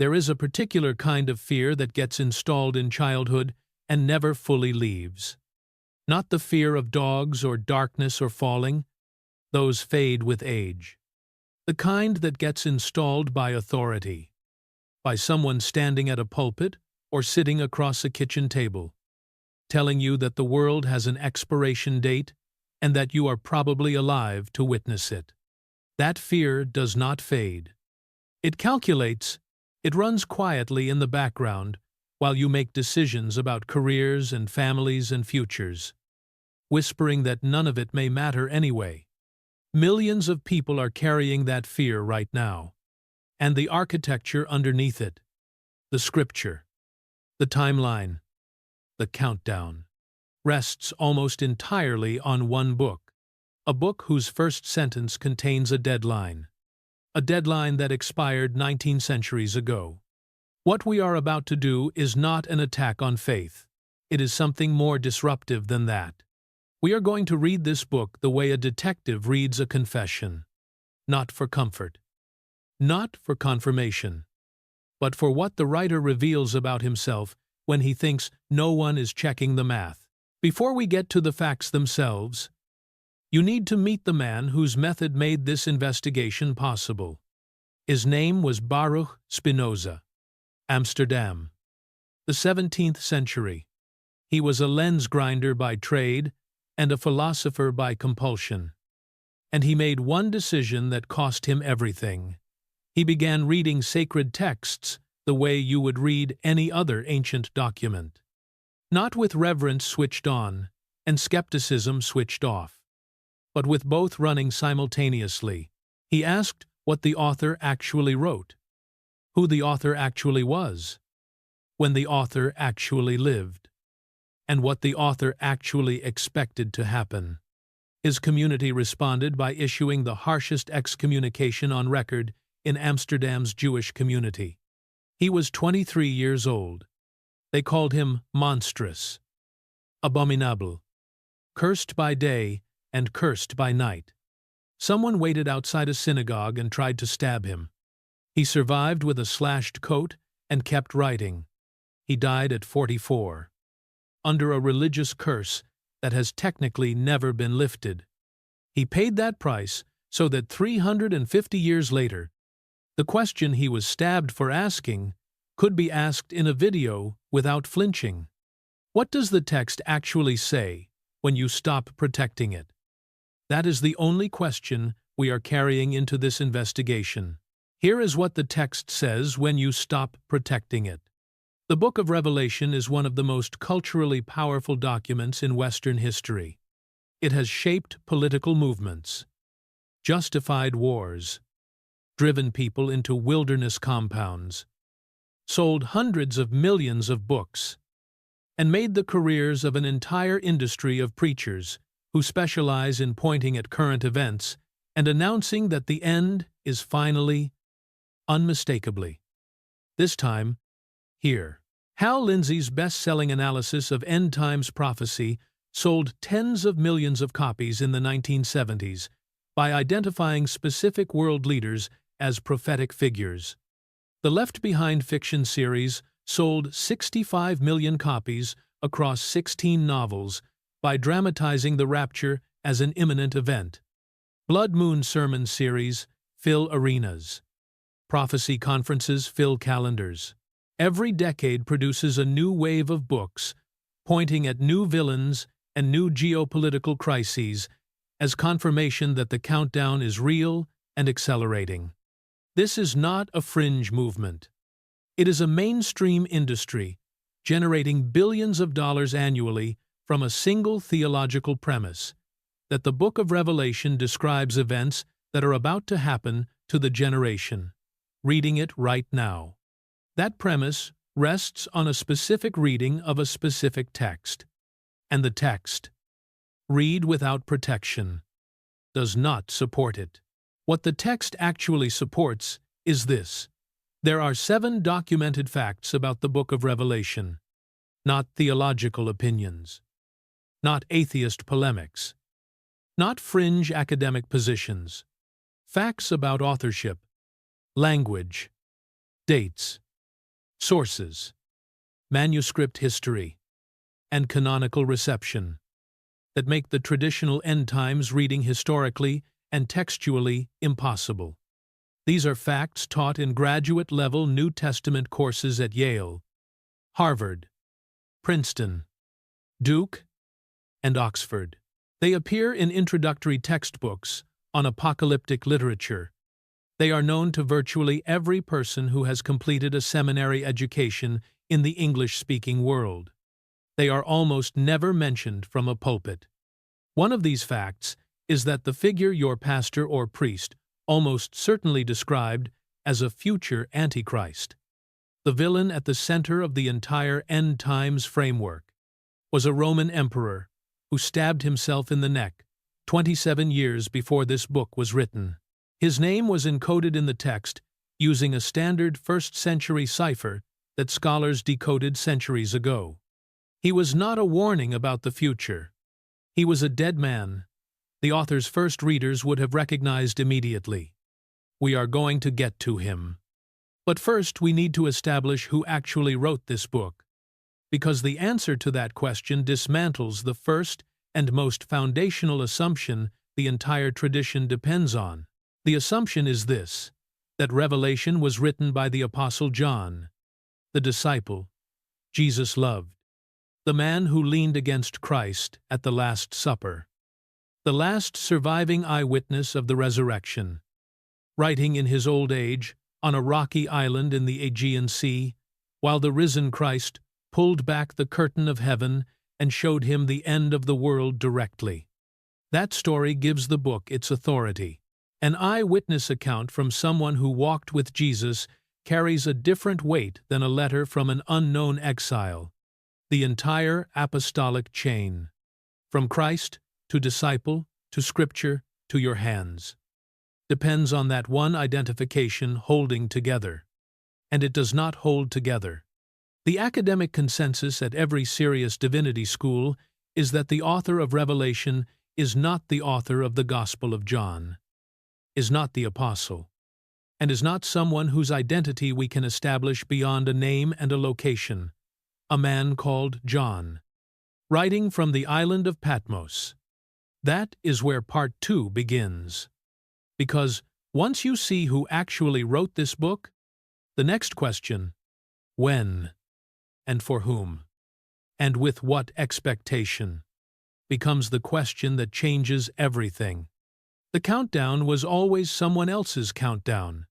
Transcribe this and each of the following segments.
There is a particular kind of fear that gets installed in childhood and never fully leaves. Not the fear of dogs or darkness or falling. Those fade with age. The kind that gets installed by authority, by someone standing at a pulpit or sitting across a kitchen table, telling you that the world has an expiration date and that you are probably alive to witness it. That fear does not fade. It calculates, it runs quietly in the background while you make decisions about careers and families and futures, whispering that none of it may matter anyway. Millions of people are carrying that fear right now. And the architecture underneath it, the scripture, the timeline, the countdown, rests almost entirely on one book, a book whose first sentence contains a deadline that expired 19 centuries ago. What we are about to do is not an attack on faith. It is something more disruptive than that. We are going to read this book the way a detective reads a confession, not for comfort, not for confirmation, but for what the writer reveals about himself when he thinks no one is checking the math. Before we get to the facts themselves, you need to meet the man whose method made this investigation possible. His name was Baruch Spinoza, Amsterdam, the 17th century. He was a lens grinder by trade and a philosopher by compulsion. And he made one decision that cost him everything. He began reading sacred texts the way you would read any other ancient document. Not with reverence switched on and skepticism switched off, but with both running simultaneously. He asked what the author actually wrote, who the author actually was, when the author actually lived, and what the author actually expected to happen. His community responded by issuing the harshest excommunication on record in Amsterdam's Jewish community. He was 23 years old. They called him monstrous, abominable, cursed by day and cursed by night. Someone waited outside a synagogue and tried to stab him. He survived with a slashed coat and kept writing. He died at 44. Under a religious curse that has technically never been lifted. He paid that price so that 350 years later, the question he was stabbed for asking could be asked in a video without flinching. What does the text actually say when you stop protecting it? That is the only question we are carrying into this investigation. Here is what the text says when you stop protecting it. The Book of Revelation is one of the most culturally powerful documents in Western history. It has shaped political movements, justified wars, driven people into wilderness compounds, sold hundreds of millions of books, and made the careers of an entire industry of preachers who specialize in pointing at current events and announcing that the end is finally, unmistakably. This time, here. Hal Lindsey's best-selling analysis of end times prophecy sold tens of millions of copies in the 1970s by identifying specific world leaders as prophetic figures. The Left Behind fiction series sold 65 million copies across 16 novels by dramatizing the rapture as an imminent event. Blood Moon sermon series fill arenas. Prophecy conferences fill calendars. Every decade produces a new wave of books, pointing at new villains and new geopolitical crises as confirmation that the countdown is real and accelerating. This is not a fringe movement. It is a mainstream industry, generating billions of dollars annually from a single theological premise, that the Book of Revelation describes events that are about to happen to the generation, reading it right now. That premise rests on a specific reading of a specific text, and the text, read without protection, does not support it. What the text actually supports is this. There are 7 documented facts about the Book of Revelation, not theological opinions, not atheist polemics, not fringe academic positions. Facts about authorship, language, dates, Sources: manuscript history, and canonical reception, that make the traditional end times reading historically and textually impossible. These are facts taught in graduate-level New Testament courses at Yale, Harvard, Princeton, Duke, and Oxford. They appear in introductory textbooks on apocalyptic literature. They are known to virtually every person who has completed a seminary education in the English-speaking world. They are almost never mentioned from a pulpit. One of these facts is that the figure your pastor or priest almost certainly described as a future Antichrist, the villain at the center of the entire end times framework, was a Roman emperor who stabbed himself in the neck 27 years before this book was written. His name was encoded in the text using a standard first-century cipher that scholars decoded centuries ago. He was not a warning about the future. He was a dead man. The author's first readers would have recognized immediately. We are going to get to him. But first we need to establish who actually wrote this book, because the answer to that question dismantles the first and most foundational assumption the entire tradition depends on. The assumption is this: that Revelation was written by the Apostle John, the disciple Jesus loved, the man who leaned against Christ at the Last Supper, the last surviving eyewitness of the resurrection, writing in his old age on a rocky island in the Aegean Sea, while the risen Christ pulled back the curtain of heaven and showed him the end of the world directly. That story gives the book its authority. An eyewitness account from someone who walked with Jesus carries a different weight than a letter from an unknown exile. The entire apostolic chain, from Christ to disciple to Scripture to your hands, depends on that one identification holding together. And it does not hold together. The academic consensus at every serious divinity school is that the author of Revelation is not the author of the Gospel of John, is not the apostle, and is not someone whose identity we can establish beyond a name and a location, a man called John, writing from the island of Patmos. That is where Part 2 begins. Because once you see who actually wrote this book, the next question, when, and for whom, and with what expectation, becomes the question that changes everything. The countdown was always someone else's countdown.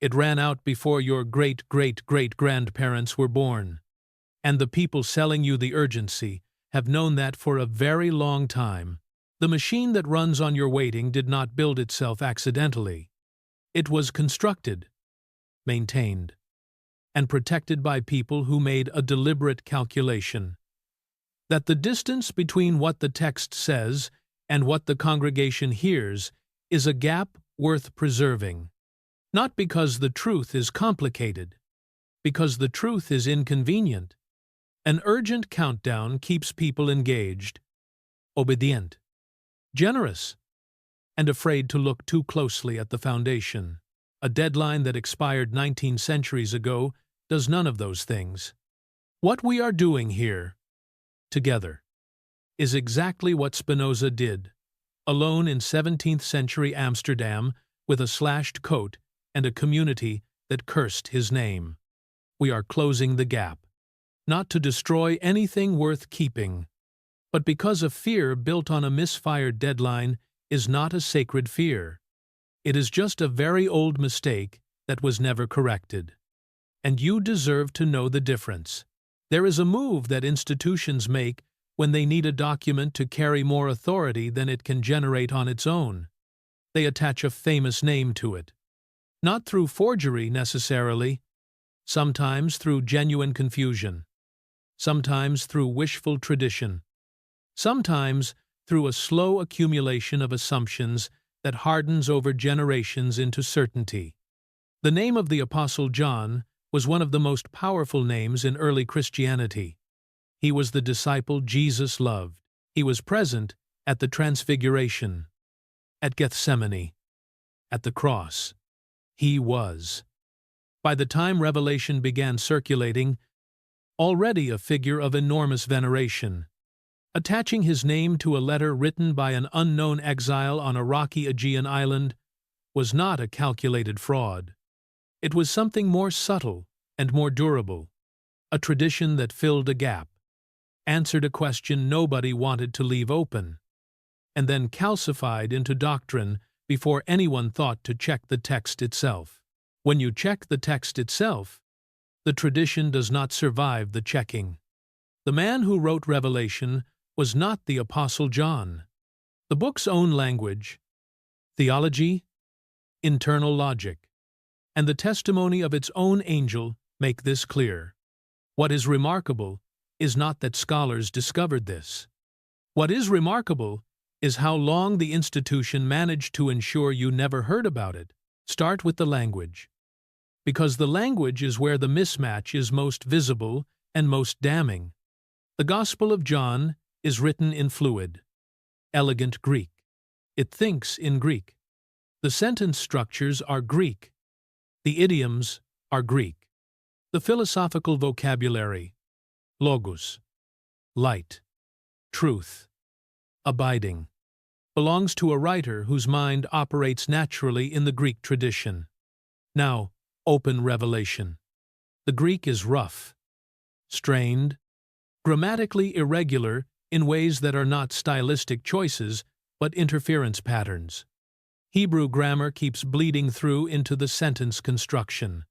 It ran out before your great-great-great-grandparents were born. And the people selling you the urgency have known that for a very long time. The machine that runs on your waiting did not build itself accidentally. It was constructed, maintained, and protected by people who made a deliberate calculation that the distance between what the text says and what the congregation hears is a gap worth preserving, not because the truth is complicated, because the truth is inconvenient. An urgent countdown keeps people engaged, obedient, generous, and afraid to look too closely at the foundation. A deadline that expired 19 centuries ago does none of those things. What we are doing here, together, is exactly what Spinoza did, alone in 17th century Amsterdam with a slashed coat and a community that cursed his name. We are closing the gap, not to destroy anything worth keeping, but because a fear built on a misfired deadline is not a sacred fear. It is just a very old mistake that was never corrected. And you deserve to know the difference. There is a move that institutions make when they need a document to carry more authority than it can generate on its own. They attach a famous name to it. Not through forgery necessarily, sometimes through genuine confusion, sometimes through wishful tradition, sometimes through a slow accumulation of assumptions that hardens over generations into certainty. The name of the Apostle John was one of the most powerful names in early Christianity. He was the disciple Jesus loved. He was present at the Transfiguration, at Gethsemane, at the cross. He was. By the time Revelation began circulating, already a figure of enormous veneration, attaching his name to a letter written by an unknown exile on a rocky Aegean island, was not a calculated fraud. It was something more subtle and more durable, a tradition that filled a gap, answered a question nobody wanted to leave open, and then calcified into doctrine before anyone thought to check the text itself. When you check the text itself, the tradition does not survive the checking. The man who wrote Revelation was not the Apostle John. The book's own language, theology, internal logic, and the testimony of its own angel make this clear. What is remarkable is not that scholars discovered this. What is remarkable is how long the institution managed to ensure you never heard about it. Start with the language. Because the language is where the mismatch is most visible and most damning. The Gospel of John is written in fluid, elegant Greek. It thinks in Greek. The sentence structures are Greek. The idioms are Greek. The philosophical vocabulary, logos, light, truth, abiding, belongs to a writer whose mind operates naturally in the Greek tradition. Now, open Revelation. The Greek is rough, strained, grammatically irregular in ways that are not stylistic choices but interference patterns. Hebrew grammar keeps bleeding through into the sentence construction.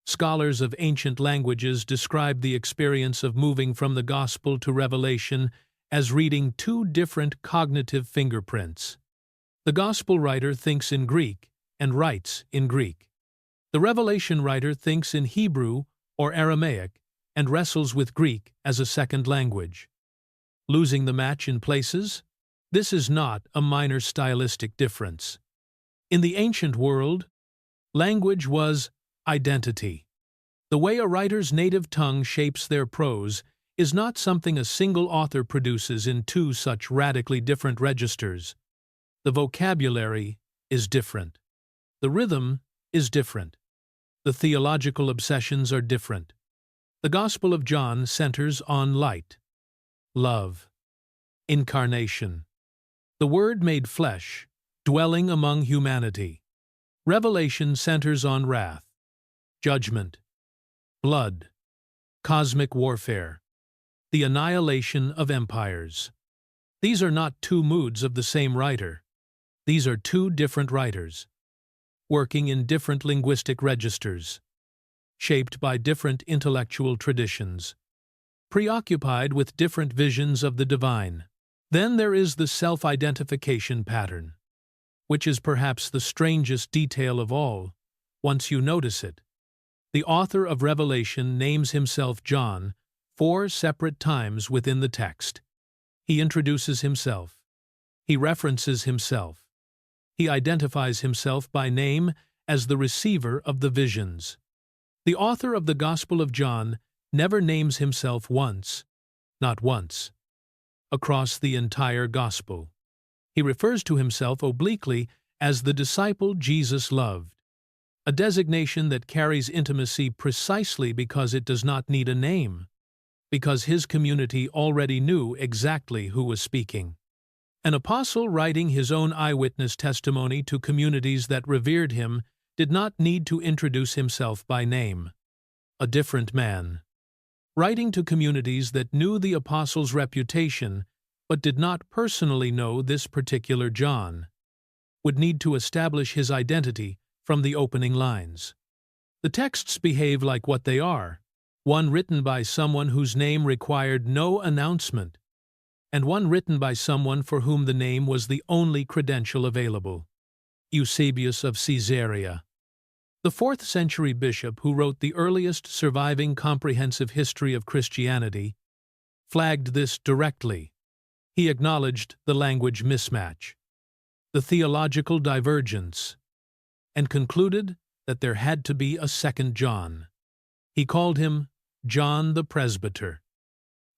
Scholars of ancient languages describe the experience of moving from the Gospel to Revelation as reading two different cognitive fingerprints. The Gospel writer thinks in Greek and writes in Greek. The Revelation writer thinks in Hebrew or Aramaic and wrestles with Greek as a second language. Losing the match in places? This is not a minor stylistic difference. In the ancient world, language was identity. The way a writer's native tongue shapes their prose is not something a single author produces in two such radically different registers. The vocabulary is different. The rhythm is different. The theological obsessions are different. The Gospel of John centers on light, love, incarnation, the Word made flesh, dwelling among humanity. Revelation centers on wrath, judgment, blood, cosmic warfare, the annihilation of empires. These are not two moods of the same writer. These are two different writers, working in different linguistic registers, shaped by different intellectual traditions, preoccupied with different visions of the divine. Then there is the self-identification pattern, which is perhaps the strangest detail of all, once you notice it. The author of Revelation names himself John 4 separate times within the text. He introduces himself. He references himself. He identifies himself by name as the receiver of the visions. The author of the Gospel of John never names himself once, not once, across the entire Gospel. He refers to himself obliquely as the disciple Jesus loved, a designation that carries intimacy precisely because it does not need a name, because his community already knew exactly who was speaking. An apostle writing his own eyewitness testimony to communities that revered him did not need to introduce himself by name. A different man. Writing to communities that knew the apostle's reputation but did not personally know this particular John, would need to establish his identity from the opening lines. The texts behave like what they are, one written by someone whose name required no announcement, and one written by someone for whom the name was the only credential available, Eusebius of Caesarea. The 4th century bishop who wrote the earliest surviving comprehensive history of Christianity flagged this directly. He acknowledged the language mismatch, the theological divergence, and concluded that there had to be a second John. He called him John the Presbyter,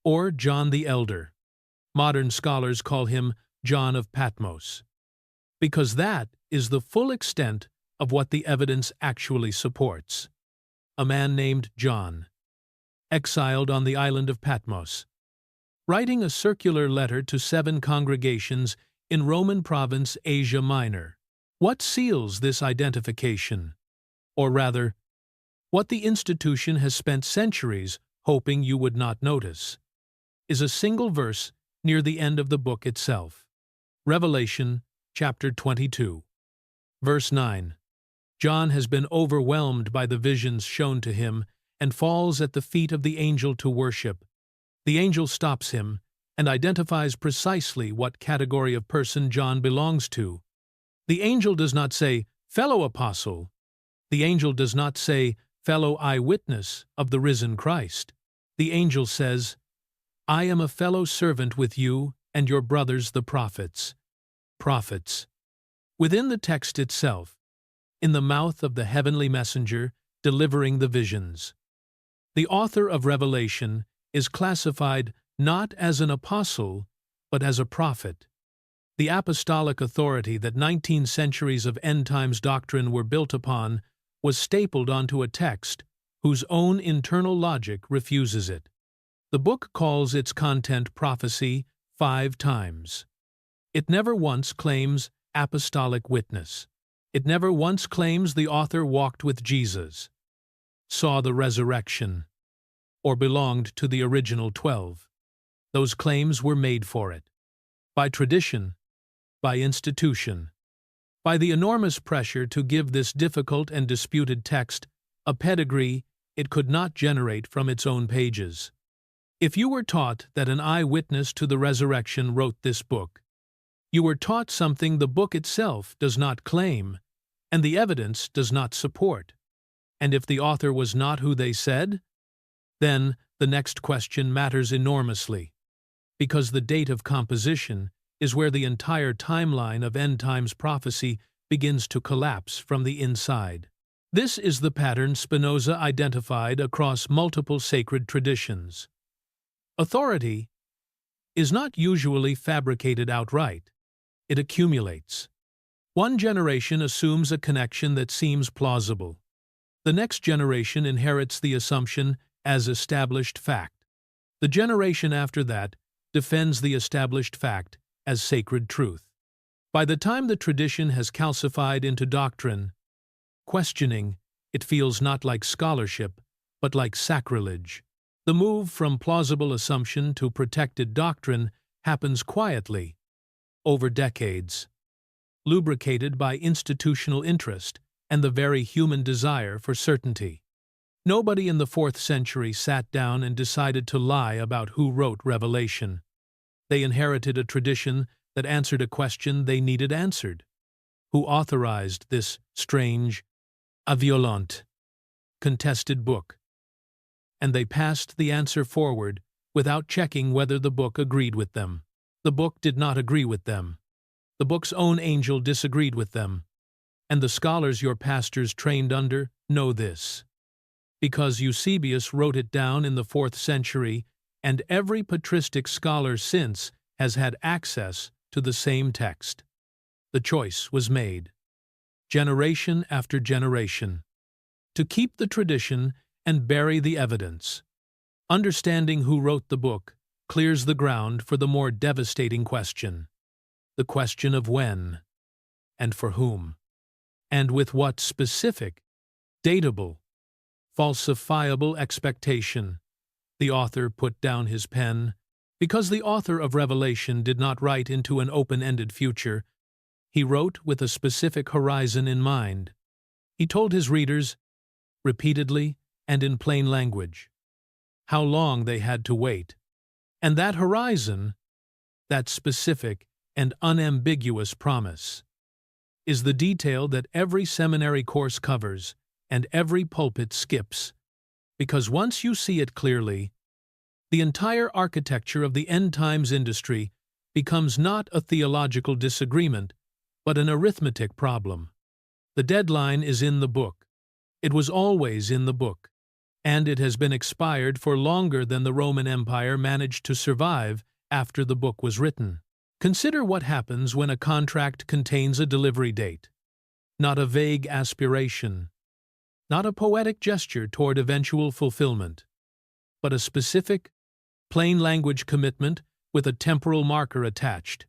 or John the Elder. Modern scholars call him John of Patmos, because that is the full extent of what the evidence actually supports. a man named John, exiled on the island of Patmos, writing a circular letter to 7 congregations in Roman province Asia Minor. What seals this identification? Or rather, what the institution has spent centuries hoping you would not notice, is a single verse near the end of the book itself. Revelation, chapter 22. Verse 9. John has been overwhelmed by the visions shown to him and falls at the feet of the angel to worship. The angel stops him and identifies precisely what category of person John belongs to. The angel does not say, "Fellow apostle." The angel does not say, "Fellow eyewitness of the risen Christ." The angel says, "I am a fellow servant with you and your brothers the prophets." Prophets. Within the text itself, in the mouth of the heavenly messenger delivering the visions. The author of Revelation is classified not as an apostle, but as a prophet. The apostolic authority that 19 centuries of end-times doctrine were built upon was stapled onto a text whose own internal logic refuses it. The book calls its content prophecy 5 times. It never once claims apostolic witness. It never once claims the author walked with Jesus, saw the resurrection, or belonged to the original 12. Those claims were made for it. By tradition, by institution, by the enormous pressure to give this difficult and disputed text a pedigree it could not generate from its own pages. If you were taught that an eyewitness to the resurrection wrote this book, you were taught something the book itself does not claim, and the evidence does not support. And if the author was not who they said, then the next question matters enormously, because the date of composition is where the entire timeline of end-times prophecy begins to collapse from the inside. This is the pattern Spinoza identified across multiple sacred traditions. Authority is not usually fabricated outright. It accumulates. One generation assumes a connection that seems plausible. The next generation inherits the assumption as established fact. The generation after that defends the established fact as sacred truth. By the time the tradition has calcified into doctrine, questioning it feels not like scholarship, but like sacrilege. The move from plausible assumption to protected doctrine happens quietly, over decades, lubricated by institutional interest and the very human desire for certainty. Nobody in the 4th century sat down and decided to lie about who wrote Revelation. They inherited a tradition that answered a question they needed answered. Who authorized this strange, violent, contested book? And they passed the answer forward without checking whether the book agreed with them. The book did not agree with them. The book's own angel disagreed with them. And the scholars your pastors trained under know this. Because Eusebius wrote it down in the 4th century, and every patristic scholar since has had access to the same text. The choice was made, generation after generation, to keep the tradition and bury the evidence. Understanding who wrote the book clears the ground for the more devastating question, the question of when, and for whom, and with what specific, datable, falsifiable expectation the author put down his pen. Because the author of Revelation did not write into an open-ended future, he wrote with a specific horizon in mind. He told his readers, repeatedly and in plain language, how long they had to wait. And that horizon, that specific and unambiguous promise, is the detail that every seminary course covers and every pulpit skips, because once you see it clearly, the entire architecture of the end-times industry becomes not a theological disagreement, but an arithmetic problem. The deadline is in the book. It was always in the book, and it has been expired for longer than the Roman Empire managed to survive after the book was written. Consider what happens when a contract contains a delivery date, not a vague aspiration, not a poetic gesture toward eventual fulfillment, but a specific, plain language commitment with a temporal marker attached.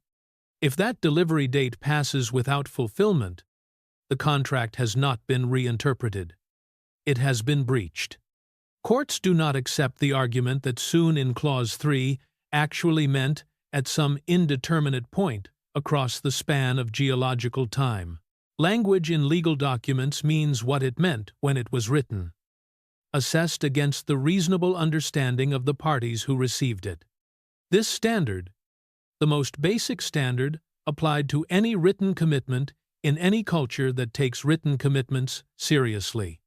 If that delivery date passes without fulfillment, the contract has not been reinterpreted. It has been breached. Courts do not accept the argument that soon in Clause 3 actually meant at some indeterminate point across the span of geological time. Language in legal documents means what it meant when it was written, assessed against the reasonable understanding of the parties who received it. This standard, the most basic standard applied to any written commitment in any culture that takes written commitments seriously,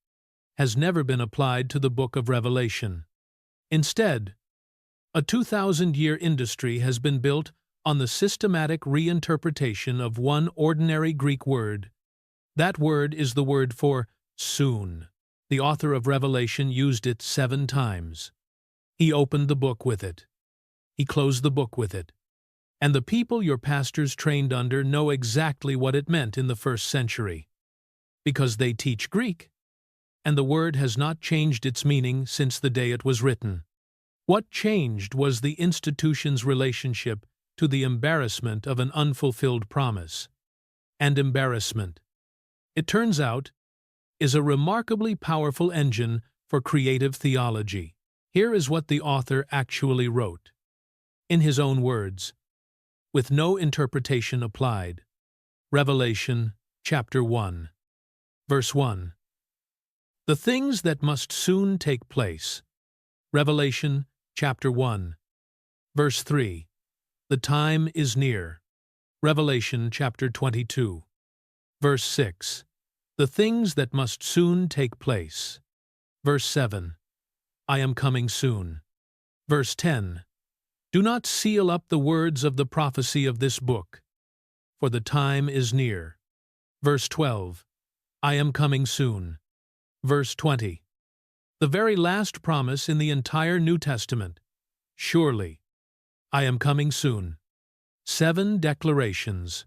has never been applied to the Book of Revelation. Instead, a 2,000-year industry has been built on the systematic reinterpretation of one ordinary Greek word. That word is the word for soon. The author of Revelation used it 7 times. He opened the book with it. He closed the book with it. And the people your pastors trained under know exactly what it meant in the 1st century, because they teach Greek, and the word has not changed its meaning since the day it was written. What changed was the institution's relationship to the embarrassment of an unfulfilled promise. And embarrassment, it turns out, is a remarkably powerful engine for creative theology. Here is what the author actually wrote. In his own words, with no interpretation applied. Revelation, chapter 1, verse 1. The things that must soon take place. Revelation, chapter 1, verse 3. The time is near. Revelation, chapter 22, verse 6. The things that must soon take place. Verse 7. I am coming soon. Verse 10. Do not seal up the words of the prophecy of this book, for the time is near. Verse 12. I am coming soon. Verse 20. The very last promise in the entire New Testament. Surely, I am coming soon. 7 declarations.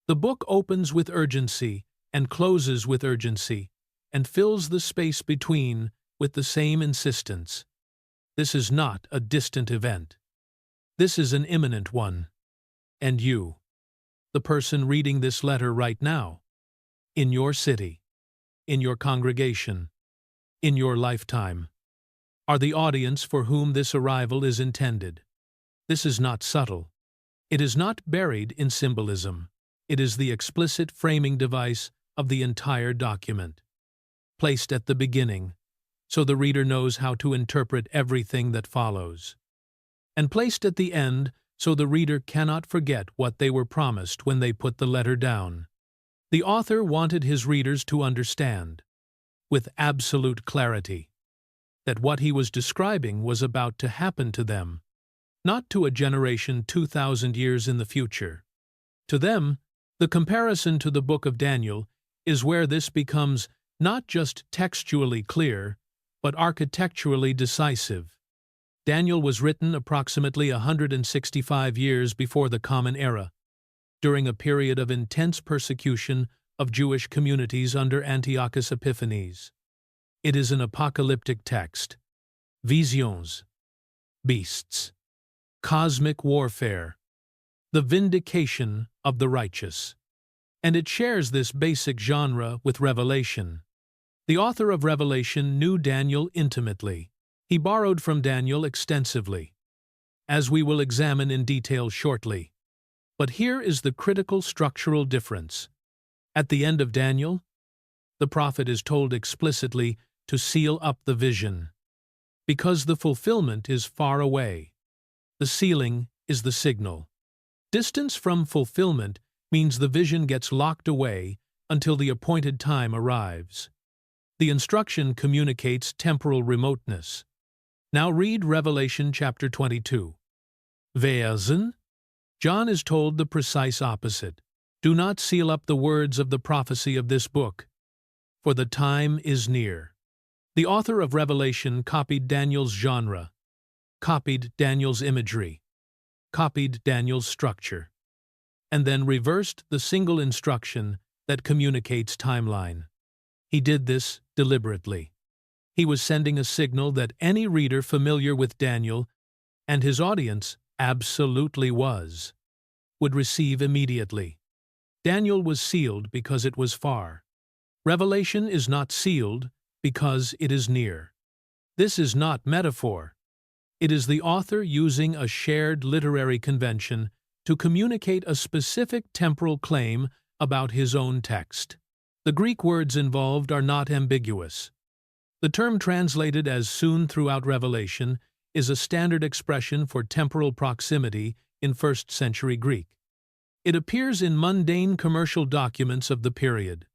The book opens with urgency and closes with urgency, and fills the space between with the same insistence. This is not a distant event. This is an imminent one. And you, the person reading this letter right now, in your city, in your congregation, in your lifetime, are the audience for whom this arrival is intended. This is not subtle. It is not buried in symbolism. It is the explicit framing device of the entire document, placed at the beginning, so the reader knows how to interpret everything that follows, and placed at the end so the reader cannot forget what they were promised when they put the letter down. The author wanted his readers to understand, with absolute clarity, that what he was describing was about to happen to them, not to a generation 2,000 years in the future. To them, the comparison to the book of Daniel is where this becomes not just textually clear, but architecturally decisive. Daniel was written approximately 165 years before the Common Era, during a period of intense persecution of Jewish communities under Antiochus Epiphanes. It is an apocalyptic text. Visions, beasts, cosmic warfare, the vindication of the righteous. And it shares this basic genre with Revelation. The author of Revelation knew Daniel intimately. He borrowed from Daniel extensively, as we will examine in detail shortly. But here is the critical structural difference. At the end of Daniel, the prophet is told explicitly to seal up the vision, because the fulfillment is far away. The sealing is the signal. Distance from fulfillment means the vision gets locked away until the appointed time arrives. The instruction communicates temporal remoteness. Now read Revelation chapter 22. Versen. John is told the precise opposite. Do not seal up the words of the prophecy of this book, for the time is near. The author of Revelation copied Daniel's genre, copied Daniel's imagery, copied Daniel's structure, and then reversed the single instruction that communicates timeline. He did this deliberately. He was sending a signal that any reader familiar with Daniel, and his audience absolutely was, would receive immediately. Daniel was sealed because it was far. Revelation is not sealed because it is near. This is not metaphor. It is the author using a shared literary convention to communicate a specific temporal claim about his own text. The Greek words involved are not ambiguous. The term translated as soon throughout Revelation is a standard expression for temporal proximity in first-century Greek. It appears in mundane commercial documents of the period,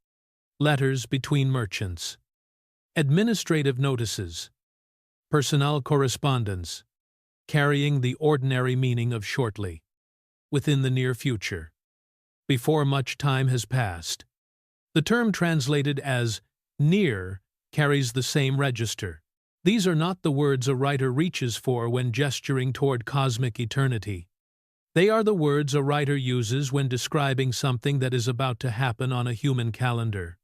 letters between merchants, administrative notices, personal correspondence, carrying the ordinary meaning of shortly, within the near future, before much time has passed. The term translated as near carries the same register. These are not the words a writer reaches for when gesturing toward cosmic eternity. They are the words a writer uses when describing something that is about to happen on a human calendar.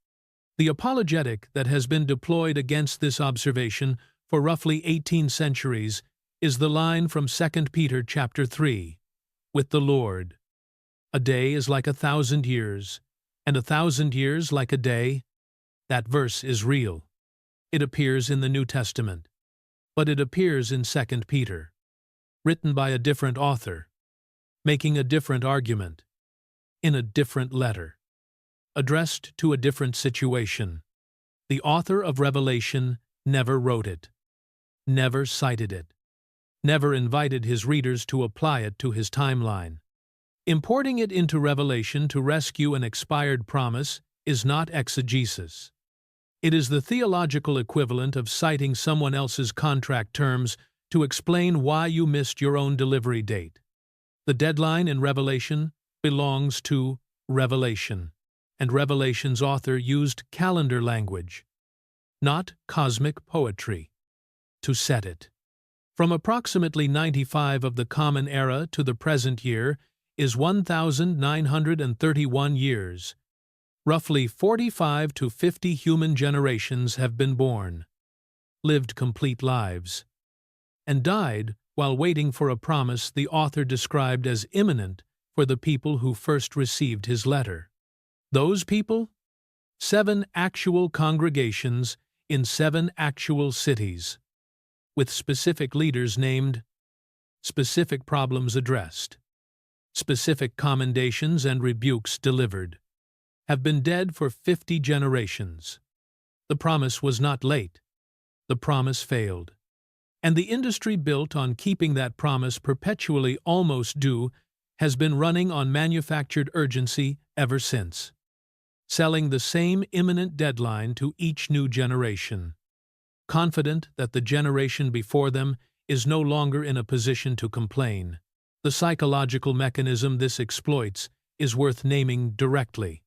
The apologetic that has been deployed against this observation for roughly 18 centuries is the line from 2 Peter chapter 3, "With the Lord, a day is like 1,000 years, and 1,000 years like a day." That verse is real. It appears in the New Testament, but it appears in 2 Peter, written by a different author, making a different argument, in a different letter, addressed to a different situation. The author of Revelation never wrote it, never cited it, never invited his readers to apply it to his timeline. Importing it into Revelation to rescue an expired promise is not exegesis. It is the theological equivalent of citing someone else's contract terms to explain why you missed your own delivery date. The deadline in Revelation belongs to Revelation, and Revelation's author used calendar language, not cosmic poetry, to set it. From approximately 95 of the Common Era to the present year is 1,931 years. Roughly 45 to 50 human generations have been born, lived complete lives, and died while waiting for a promise the author described as imminent for the people who first received his letter. Those people? 7 actual congregations in 7 actual cities, with specific leaders named, specific problems addressed, specific commendations and rebukes delivered, have been dead for 50 generations. The promise was not late. The promise failed. And the industry built on keeping that promise perpetually almost due has been running on manufactured urgency ever since, selling the same imminent deadline to each new generation, confident that the generation before them is no longer in a position to complain. The psychological mechanism this exploits is worth naming directly,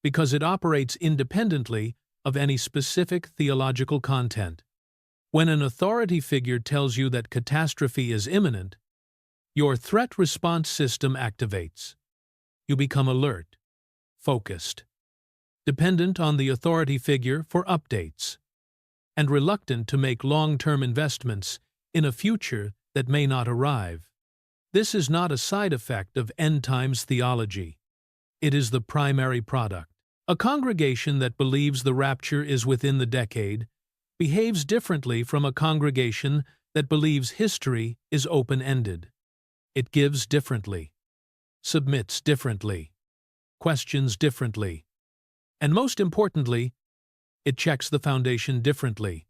because it operates independently of any specific theological content. When an authority figure tells you that catastrophe is imminent, your threat response system activates. You become alert, focused, dependent on the authority figure for updates, and reluctant to make long-term investments in a future that may not arrive. This is not a side effect of end-times theology. It is the primary product. A congregation that believes the rapture is within the decade behaves differently from a congregation that believes history is open-ended. It gives differently, submits differently, questions differently, and most importantly, it checks the foundation differently.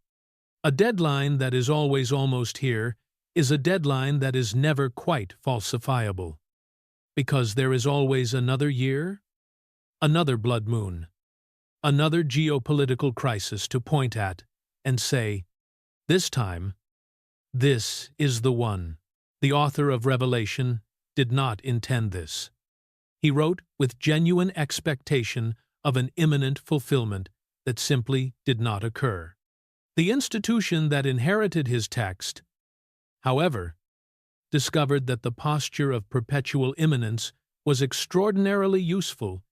A deadline that is always almost here is a deadline that is never quite falsifiable, because there is always another year, another blood moon, another geopolitical crisis to point at and say, this time, this is the one. The author of Revelation did not intend this. He wrote with genuine expectation of an imminent fulfillment that simply did not occur. The institution that inherited his text, however, discovered that the posture of perpetual imminence was extraordinarily useful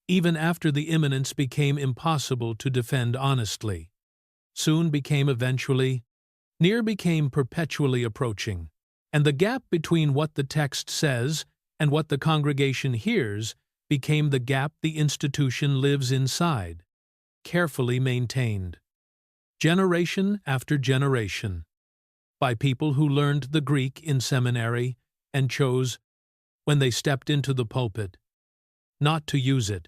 even after the imminence became impossible to defend honestly. Soon became eventually, near became perpetually approaching, and the gap between what the text says and what the congregation hears became the gap the institution lives inside, carefully maintained, generation after generation, by people who learned the Greek in seminary and chose, when they stepped into the pulpit, not to use it.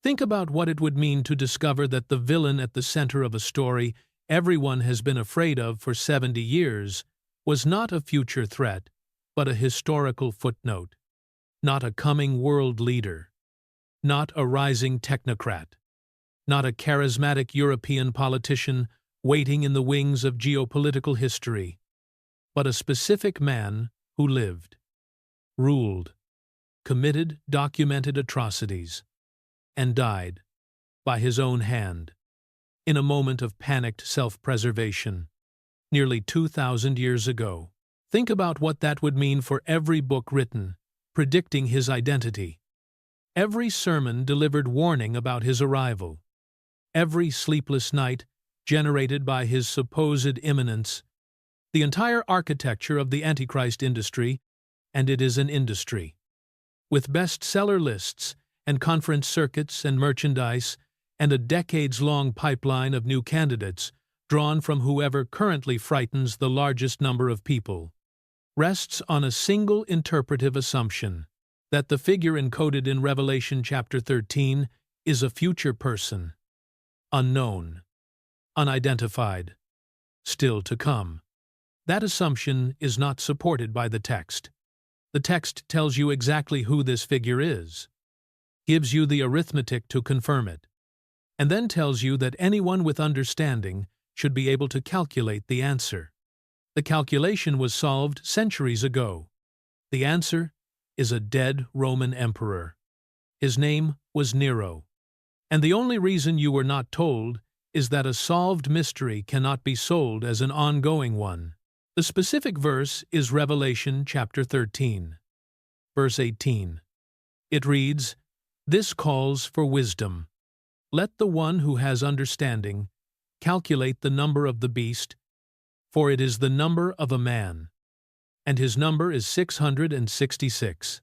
Think about what it would mean to discover that the villain at the center of a story everyone has been afraid of for 70 years was not a future threat, but a historical footnote, not a coming world leader, not a rising technocrat, not a charismatic European politician waiting in the wings of geopolitical history, but a specific man who lived, ruled, committed documented atrocities, and died, by his own hand, in a moment of panicked self-preservation, nearly 2,000 years ago. Think about what that would mean for every book written, predicting his identity. Every sermon delivered warning about his arrival. Every sleepless night generated by his supposed imminence. The entire architecture of the Antichrist industry, and it is an industry, with bestseller lists and conference circuits and merchandise and a decades-long pipeline of new candidates drawn from whoever currently frightens the largest number of people, rests on a single interpretive assumption, that the figure encoded in Revelation chapter 13 is a future person, unknown, unidentified, still to come. That assumption is not supported by the text. The text tells you exactly who this figure is, gives you the arithmetic to confirm it, and then tells you that anyone with understanding should be able to calculate the answer. The calculation was solved centuries ago. The answer is a dead Roman emperor. His name was Nero. And the only reason you were not told is that a solved mystery cannot be sold as an ongoing one. The specific verse is Revelation chapter 13, verse 18. It reads, "This calls for wisdom. Let the one who has understanding calculate the number of the beast, for it is the number of a man, and his number is 666.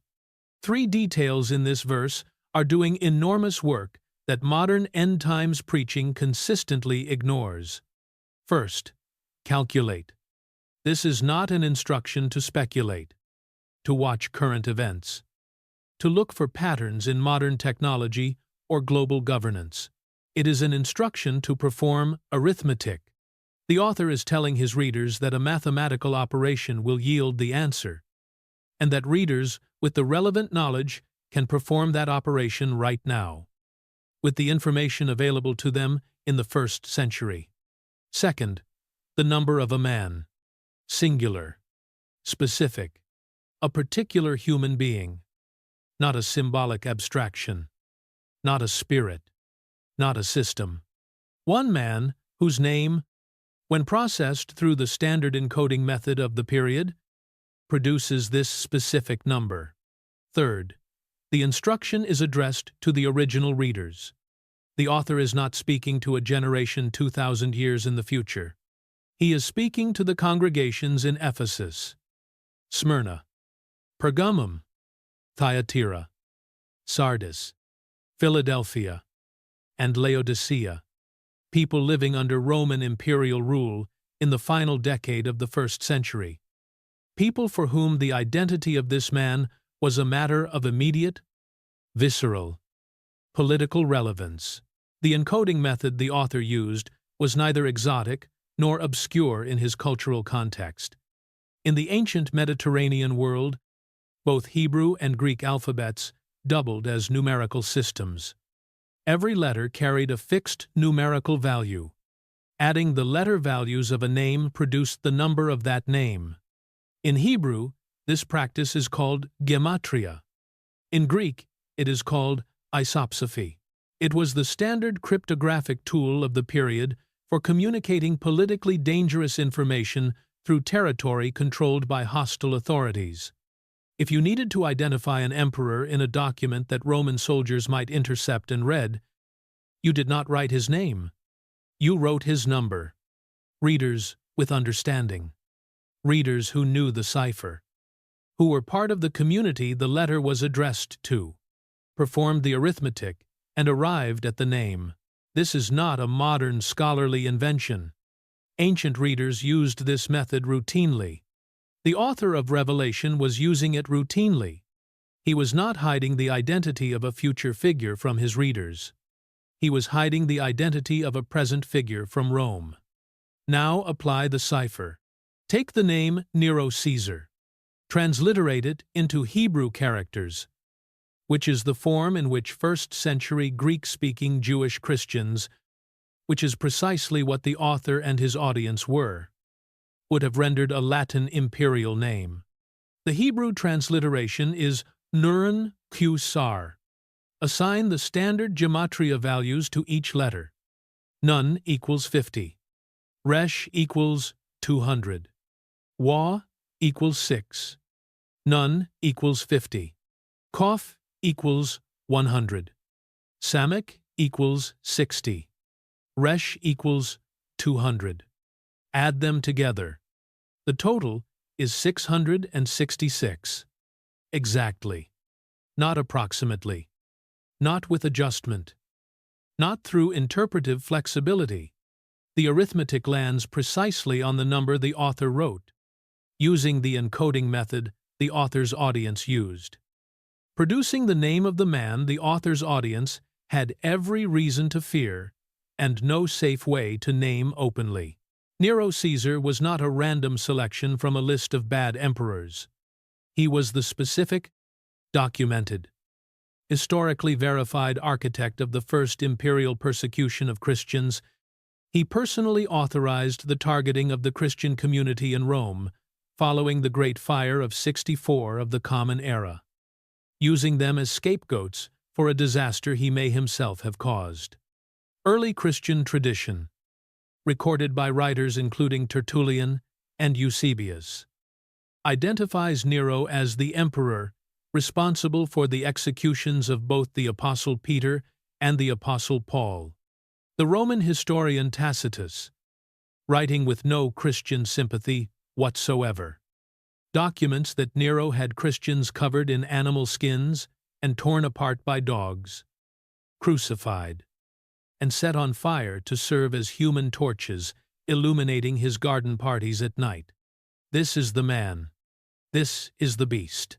Three details in this verse are doing enormous work that modern end-times preaching consistently ignores. First, calculate. This is not an instruction to speculate, to watch current events, to look for patterns in modern technology or global governance. It is an instruction to perform arithmetic. The author is telling his readers that a mathematical operation will yield the answer, and that readers with the relevant knowledge can perform that operation right now, with the information available to them in the 1st century. Second, the number of a man. Singular, specific, a particular human being, not a symbolic abstraction, not a spirit, not a system. One man whose name, when processed through the standard encoding method of the period, produces this specific number. Third, the instruction is addressed to the original readers. The author is not speaking to a generation 2,000 years in the future. He is speaking to the congregations in Ephesus, Smyrna, Pergamum, Thyatira, Sardis, Philadelphia, and Laodicea, people living under Roman imperial rule in the final decade of the 1st century, people for whom the identity of this man was a matter of immediate, visceral, political relevance. The encoding method the author used was neither exotic nor obscure in his cultural context. In the ancient Mediterranean world, both Hebrew and Greek alphabets doubled as numerical systems. Every letter carried a fixed numerical value. Adding the letter values of a name produced the number of that name. In Hebrew, this practice is called gematria. In Greek, it is called isopsophy. It was the standard cryptographic tool of the period for communicating politically dangerous information through territory controlled by hostile authorities. If you needed to identify an emperor in a document that Roman soldiers might intercept and read, you did not write his name. You wrote his number. Readers with understanding. Readers who knew the cipher, who were part of the community the letter was addressed to, performed the arithmetic, and arrived at the name. This is not a modern scholarly invention. Ancient readers used this method routinely. The author of Revelation was using it routinely. He was not hiding the identity of a future figure from his readers. He was hiding the identity of a present figure from Rome. Now apply the cipher. Take the name Nero Caesar. Transliterate it into Hebrew characters, which is the form in which first-century Greek-speaking Jewish Christians, which is precisely what the author and his audience were, would have rendered a Latin imperial name. The Hebrew transliteration is Nuren Q Sar. Assign the standard gematria values to each letter. Nun equals 50. Resh equals 200. Wa equals 6. Nun equals 50. Kof equals 100. Samek equals 60. Resh equals 200. Add them together. The total is 666. Exactly. Not approximately. Not with adjustment. Not through interpretive flexibility. The arithmetic lands precisely on the number the author wrote, using the encoding method the author's audience used. Producing the name of the man the author's audience had every reason to fear, and no safe way to name openly. Nero Caesar was not a random selection from a list of bad emperors. He was the specific, documented, historically verified architect of the first imperial persecution of Christians. He personally authorized the targeting of the Christian community in Rome, following the Great Fire of 64 of the Common Era, using them as scapegoats for a disaster he may himself have caused. Early Christian tradition, recorded by writers including Tertullian and Eusebius, identifies Nero as the emperor responsible for the executions of both the Apostle Peter and the Apostle Paul. The Roman historian Tacitus, writing with no Christian sympathy whatsoever, documents that Nero had Christians covered in animal skins and torn apart by dogs, crucified, and set on fire to serve as human torches, illuminating his garden parties at night. This is the man. This is the beast.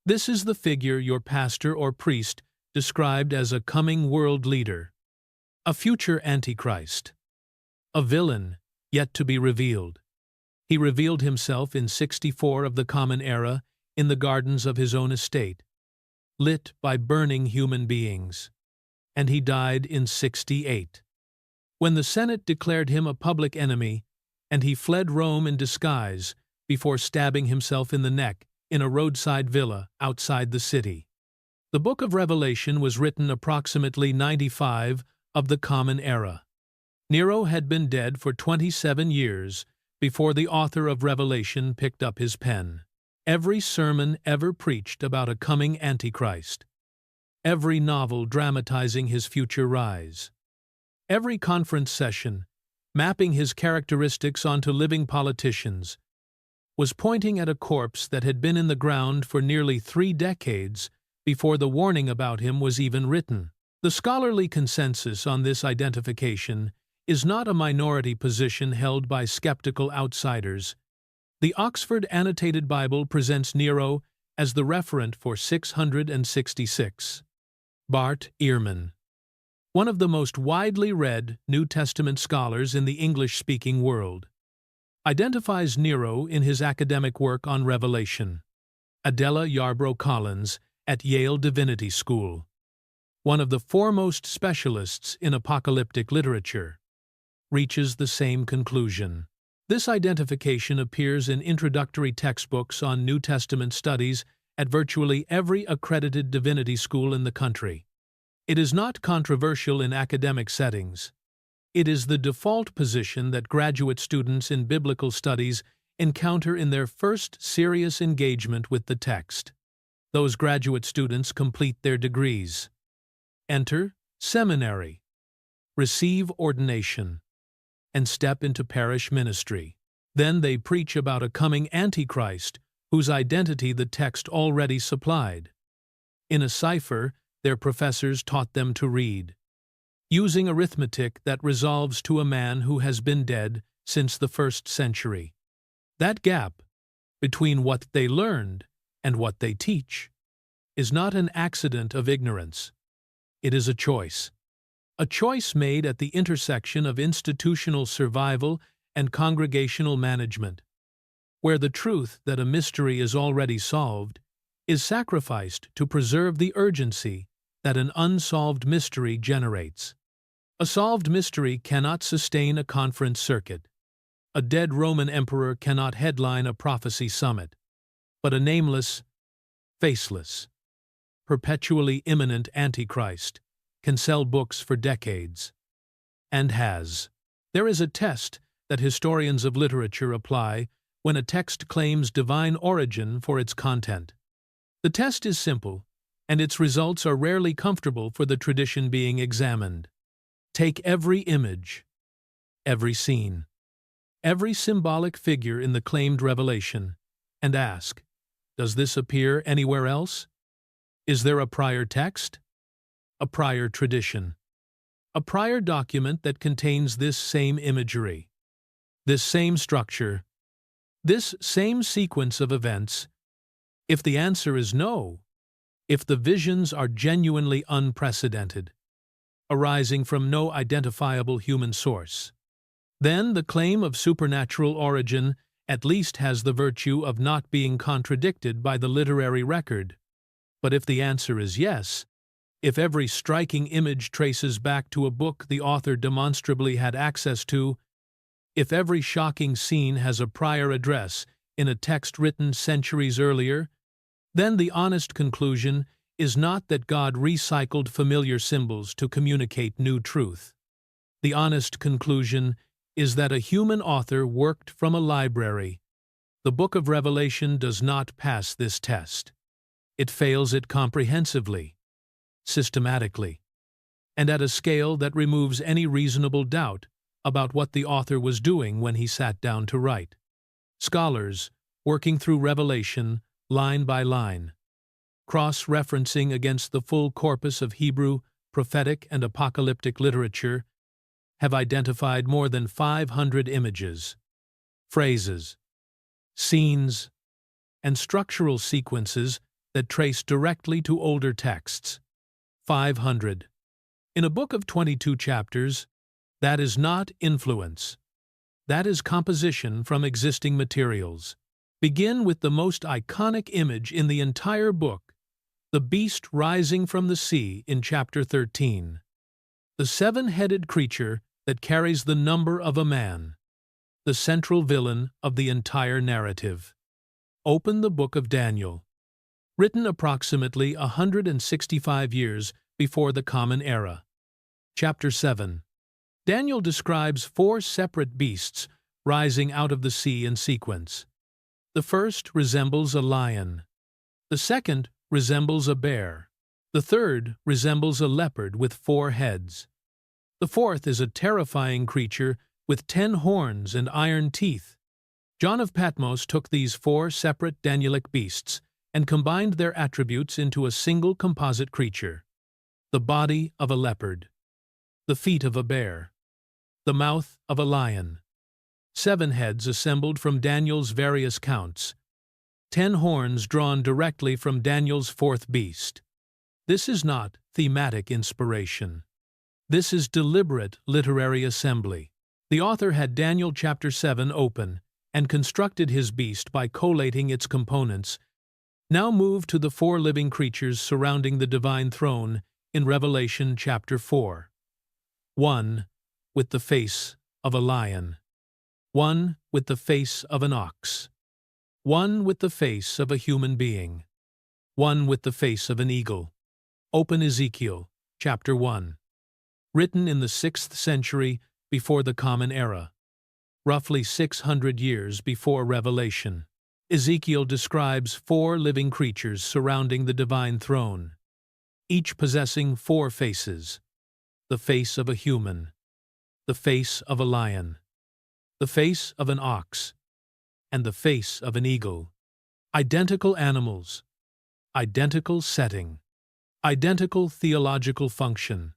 This is the figure your pastor or priest described as a coming world leader, a future Antichrist, a villain yet to be revealed. He revealed himself in 64 of the Common Era in the gardens of his own estate, lit by burning human beings, and he died in 68, when the Senate declared him a public enemy, and he fled Rome in disguise before stabbing himself in the neck in a roadside villa outside the city. The Book of Revelation was written approximately 95 of the Common Era. Nero had been dead for 27 years before the author of Revelation picked up his pen. Every sermon ever preached about a coming Antichrist, every novel dramatizing his future rise, every conference session mapping his characteristics onto living politicians, was pointing at a corpse that had been in the ground for nearly 3 decades before the warning about him was even written. The scholarly consensus on this identification is not a minority position held by skeptical outsiders. The Oxford Annotated Bible presents Nero as the referent for 666. Bart Ehrman, one of the most widely read New Testament scholars in the English-speaking world, identifies Nero in his academic work on Revelation. Adela Yarbrough Collins at Yale Divinity School, one of the foremost specialists in apocalyptic literature, reaches the same conclusion. This identification appears in introductory textbooks on New Testament studies at virtually every accredited divinity school in the country. It is not controversial in academic settings. It is the default position that graduate students in biblical studies encounter in their first serious engagement with the text. Those graduate students complete their degrees, enter seminary, receive ordination, and step into parish ministry. Then they preach about a coming Antichrist whose identity the text already supplied. In a cipher, their professors taught them to read, using arithmetic that resolves to a man who has been dead since the 1st century. That gap between what they learned and what they teach is not an accident of ignorance. It is a choice made at the intersection of institutional survival and congregational management, where the truth that a mystery is already solved is sacrificed to preserve the urgency that an unsolved mystery generates. A solved mystery cannot sustain a conference circuit. A dead Roman emperor cannot headline a prophecy summit, but a nameless, faceless, perpetually imminent Antichrist can sell books for decades, and has. There is a test that historians of literature apply when a text claims divine origin for its content. The test is simple, and its results are rarely comfortable for the tradition being examined. Take every image, every scene, every symbolic figure in the claimed revelation, and ask, does this appear anywhere else? Is there a prior text? A prior tradition? A prior document that contains this same imagery, this same structure, this same sequence of events? If the answer is no, if the visions are genuinely unprecedented, arising from no identifiable human source, then the claim of supernatural origin at least has the virtue of not being contradicted by the literary record. But if the answer is yes, if every striking image traces back to a book the author demonstrably had access to, if every shocking scene has a prior address in a text written centuries earlier, then the honest conclusion is not that God recycled familiar symbols to communicate new truth. The honest conclusion is that a human author worked from a library. The Book of Revelation does not pass this test. It fails it comprehensively, systematically, and at a scale that removes any reasonable doubt about what the author was doing when he sat down to write. Scholars, working through Revelation, line by line, cross-referencing against the full corpus of Hebrew, prophetic, and apocalyptic literature, have identified more than 500 images, phrases, scenes, and structural sequences that trace directly to older texts. 500. In a book of 22 chapters, that is not influence. That is composition from existing materials. Begin with the most iconic image in the entire book, the beast rising from the sea in chapter 13. The seven-headed creature that carries the number of a man, the central villain of the entire narrative. Open the book of Daniel, written approximately 165 years before the Common Era. Chapter 7. Daniel describes 4 separate beasts rising out of the sea in sequence. The first resembles a lion. The second resembles a bear. The third resembles a leopard with 4 heads. The fourth is a terrifying creature with 10 horns and iron teeth. John of Patmos took these 4 separate Danielic beasts and combined their attributes into a single composite creature: the body of a leopard, the feet of a bear, the mouth of a lion, 7 heads assembled from Daniel's various counts, 10 horns drawn directly from Daniel's 4th beast. This is not thematic inspiration. This is deliberate literary assembly. The author had Daniel chapter 7 open and constructed his beast by collating its components. Now move to the 4 living creatures surrounding the divine throne in Revelation chapter 4. 1 with the face of a lion. 1 with the face of an ox. 1 with the face of a human being. 1 with the face of an eagle. Open Ezekiel chapter 1. Written in the 6th century before the Common Era. roughly 600 years before Revelation. Ezekiel describes 4 living creatures surrounding the divine throne, each possessing 4 faces: the face of a human, the face of a lion, the face of an ox, and the face of an eagle. Identical animals, identical setting, identical theological function.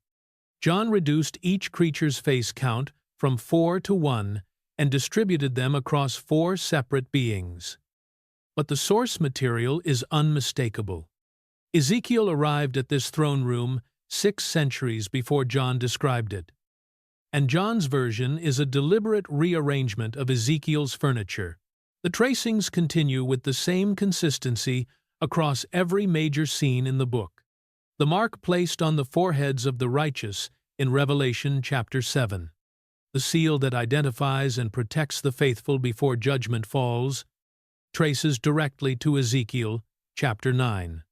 John reduced each creature's face count from 4 to 1 and distributed them across 4 separate beings. But the source material is unmistakable. Ezekiel arrived at this throne room 6 centuries before John described it, and John's version is a deliberate rearrangement of Ezekiel's furniture. The tracings continue with the same consistency across every major scene in the book. The mark placed on the foreheads of the righteous in Revelation chapter 7. The seal that identifies and protects the faithful before judgment falls traces directly to Ezekiel chapter 9.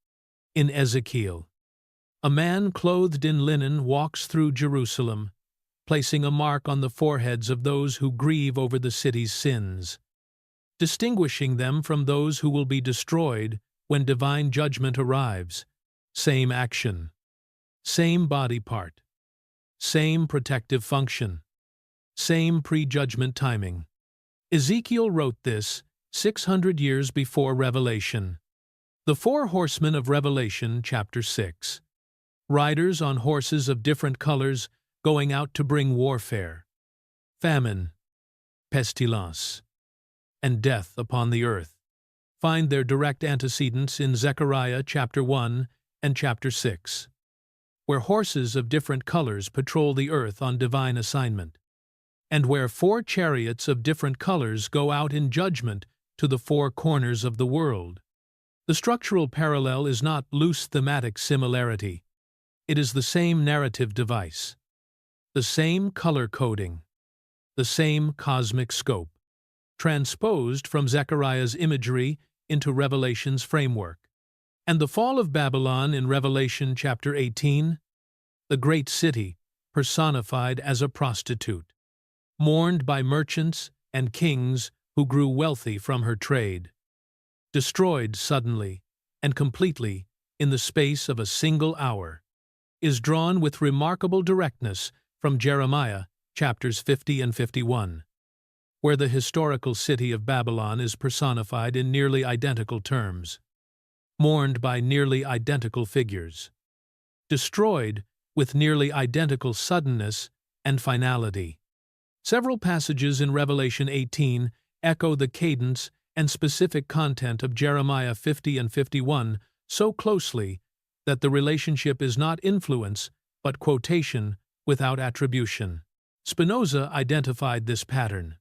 In Ezekiel, a man clothed in linen walks through Jerusalem, placing a mark on the foreheads of those who grieve over the city's sins, distinguishing them from those who will be destroyed when divine judgment arrives. Same action, same body part, same protective function, same prejudgment timing. Ezekiel wrote this 600 years before Revelation. The 4 horsemen of Revelation chapter 6. Riders on horses of different colors going out to bring warfare, famine, pestilence, and death upon the earth, find their direct antecedents in Zechariah chapter 1 and chapter 6, where horses of different colors patrol the earth on divine assignment, and where 4 chariots of different colors go out in judgment to the 4 corners of the world. The structural parallel is not loose thematic similarity. It is the same narrative device, the same color coding, the same cosmic scope, transposed from Zechariah's imagery into Revelation's framework. And the fall of Babylon in Revelation chapter 18, the great city personified as a prostitute, mourned by merchants and kings who grew wealthy from her trade, destroyed suddenly and completely in the space of a single hour, is drawn with remarkable directness from Jeremiah chapters 50 and 51, where the historical city of Babylon is personified in nearly identical terms, mourned by nearly identical figures, destroyed with nearly identical suddenness and finality. Several passages in Revelation 18 echo the cadence and specific content of Jeremiah 50 and 51 so closely that the relationship is not influence but quotation without attribution. Spinoza identified this pattern,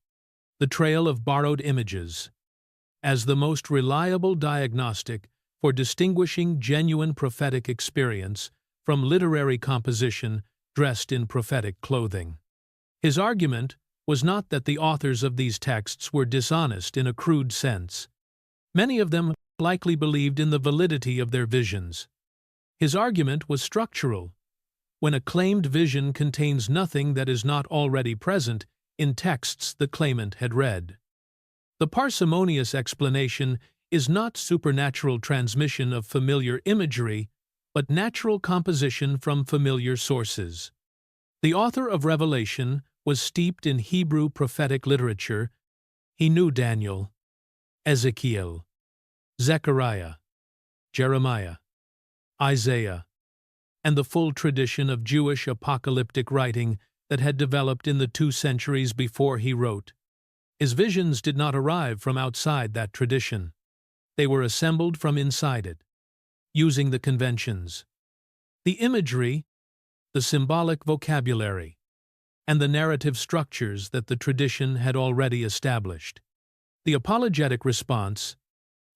the trail of borrowed images, as the most reliable diagnostic for distinguishing genuine prophetic experience from literary composition dressed in prophetic clothing. His argument was not that the authors of these texts were dishonest in a crude sense. Many of them likely believed in the validity of their visions. His argument was structural. When a claimed vision contains nothing that is not already present in texts the claimant had read. The parsimonious explanation is not supernatural transmission of familiar imagery, but natural composition from familiar sources. The author of Revelation was steeped in Hebrew prophetic literature. He knew Daniel, Ezekiel, Zechariah, Jeremiah, Isaiah, and the full tradition of Jewish apocalyptic writing that had developed in the 2 centuries before he wrote. His visions did not arrive from outside that tradition. They were assembled from inside it, using the conventions, the imagery, the symbolic vocabulary, and the narrative structures that the tradition had already established. The apologetic response,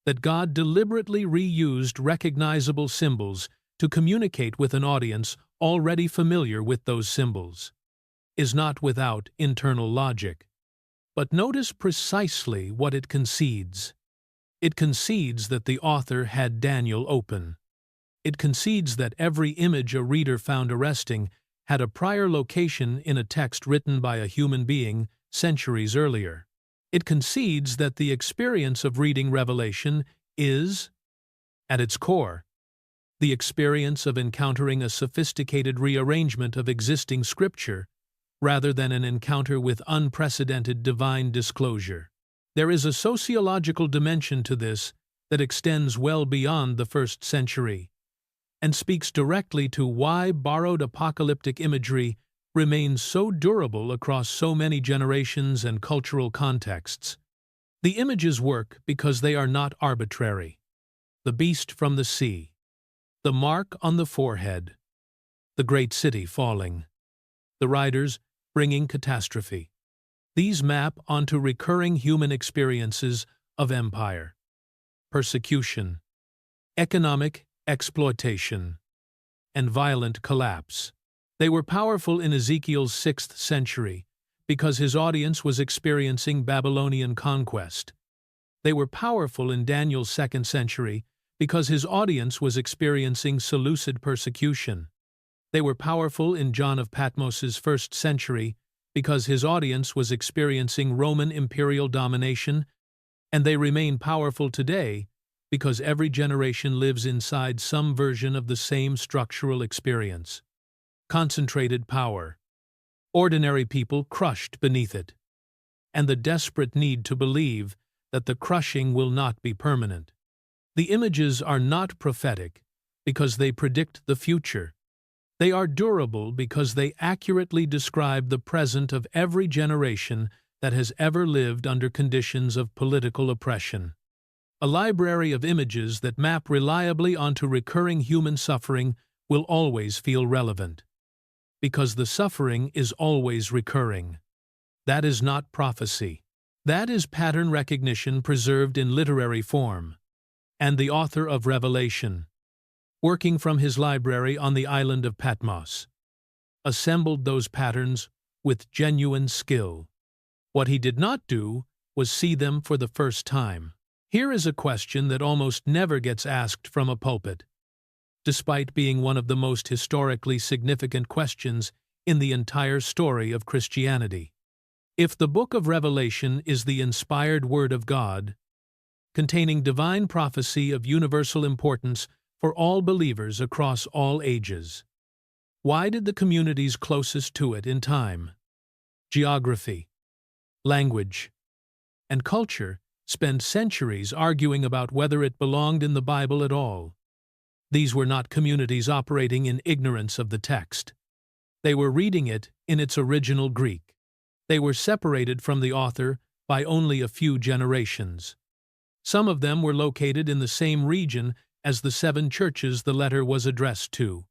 that God deliberately reused recognizable symbols to communicate with an audience already familiar with those symbols, is not without internal logic. But notice precisely what it concedes. It concedes that the author had Daniel open. It concedes that every image a reader found arresting had a prior location in a text written by a human being centuries earlier. It concedes that the experience of reading Revelation is, at its core, the experience of encountering a sophisticated rearrangement of existing scripture rather than an encounter with unprecedented divine disclosure. There is a sociological dimension to this that extends well beyond the first century and speaks directly to why borrowed apocalyptic imagery remains so durable across so many generations and cultural contexts. The images work because they are not arbitrary. The beast from the sea, the mark on the forehead, the great city falling, the riders bringing catastrophe. These map onto recurring human experiences of empire, persecution, economic exploitation, and violent collapse. They were powerful in Ezekiel's 6th century because his audience was experiencing Babylonian conquest. They were powerful in Daniel's 2nd century because his audience was experiencing Seleucid persecution. They were powerful in John of Patmos's 1st century because his audience was experiencing Roman imperial domination, and they remain powerful today because every generation lives inside some version of the same structural experience. Concentrated power, ordinary people crushed beneath it, and the desperate need to believe that the crushing will not be permanent. The images are not prophetic because they predict the future. They are durable because they accurately describe the present of every generation that has ever lived under conditions of political oppression. A library of images that map reliably onto recurring human suffering will always feel relevant, because the suffering is always recurring. That is not prophecy. That is pattern recognition preserved in literary form. And the author of Revelation, working from his library on the island of Patmos, assembled those patterns with genuine skill. What he did not do was see them for the first time. Here is a question that almost never gets asked from a pulpit, despite being one of the most historically significant questions in the entire story of Christianity. If the book of Revelation is the inspired word of God, containing divine prophecy of universal importance for all believers across all ages, why did the communities closest to it in time, geography, language, and culture spend centuries arguing about whether it belonged in the Bible at all? These were not communities operating in ignorance of the text. They were reading it in its original Greek. They were separated from the author by only a few generations. Some of them were located in the same region as the 7 churches the letter was addressed to.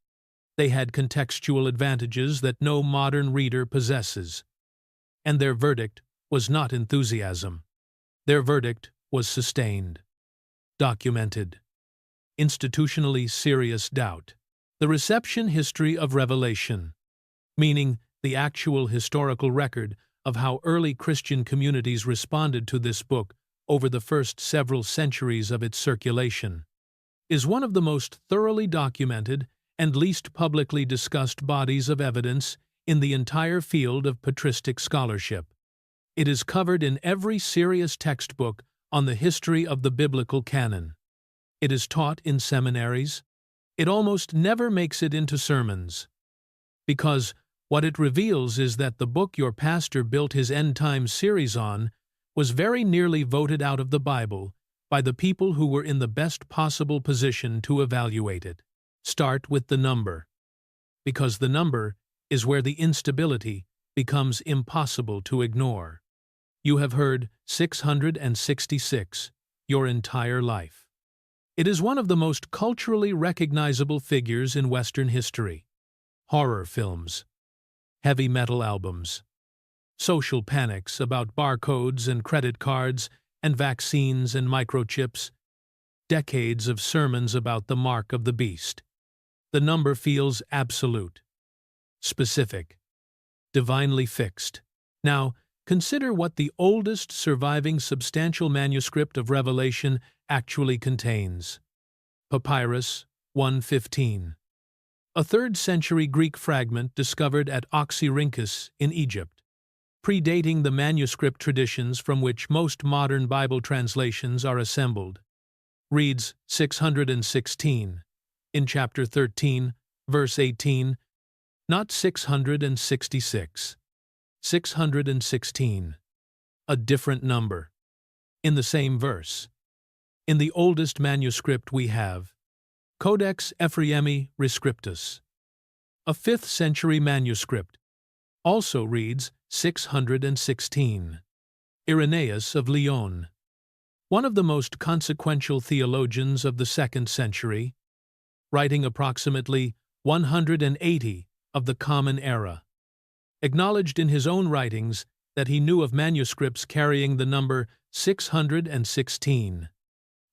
They had contextual advantages that no modern reader possesses. And their verdict was not enthusiasm. Their verdict was sustained, documented, institutionally serious doubt. The reception history of Revelation, meaning the actual historical record of how early Christian communities responded to this book over the first several centuries of its circulation, is one of the most thoroughly documented and least publicly discussed bodies of evidence in the entire field of patristic scholarship. It is covered in every serious textbook on the history of the biblical canon. It is taught in seminaries. It almost never makes it into sermons, because what it reveals is that the book your pastor built his End Times series on was very nearly voted out of the Bible by the people who were in the best possible position to evaluate it. Start with the number, because the number is where the instability becomes impossible to ignore. You have heard 666 your entire life. It is one of the most culturally recognizable figures in Western history. Horror films, heavy metal albums, social panics about barcodes and credit cards and vaccines and microchips, decades of sermons about the mark of the beast. The number feels absolute, specific, divinely fixed. Now, consider what the oldest surviving substantial manuscript of Revelation actually contains. Papyrus 115. A 3rd-century Greek fragment discovered at Oxyrhynchus in Egypt. predating the manuscript traditions from which most modern Bible translations are assembled, reads 616, in chapter 13, verse 18, not 666, 616, a different number, in the same verse. In the oldest manuscript we have, Codex Ephraemi Rescriptus, a 5th century manuscript, also reads 616. Irenaeus of Lyon, one of the most consequential theologians of the 2nd century, writing approximately 180 of the Common Era, acknowledged in his own writings that he knew of manuscripts carrying the number 616.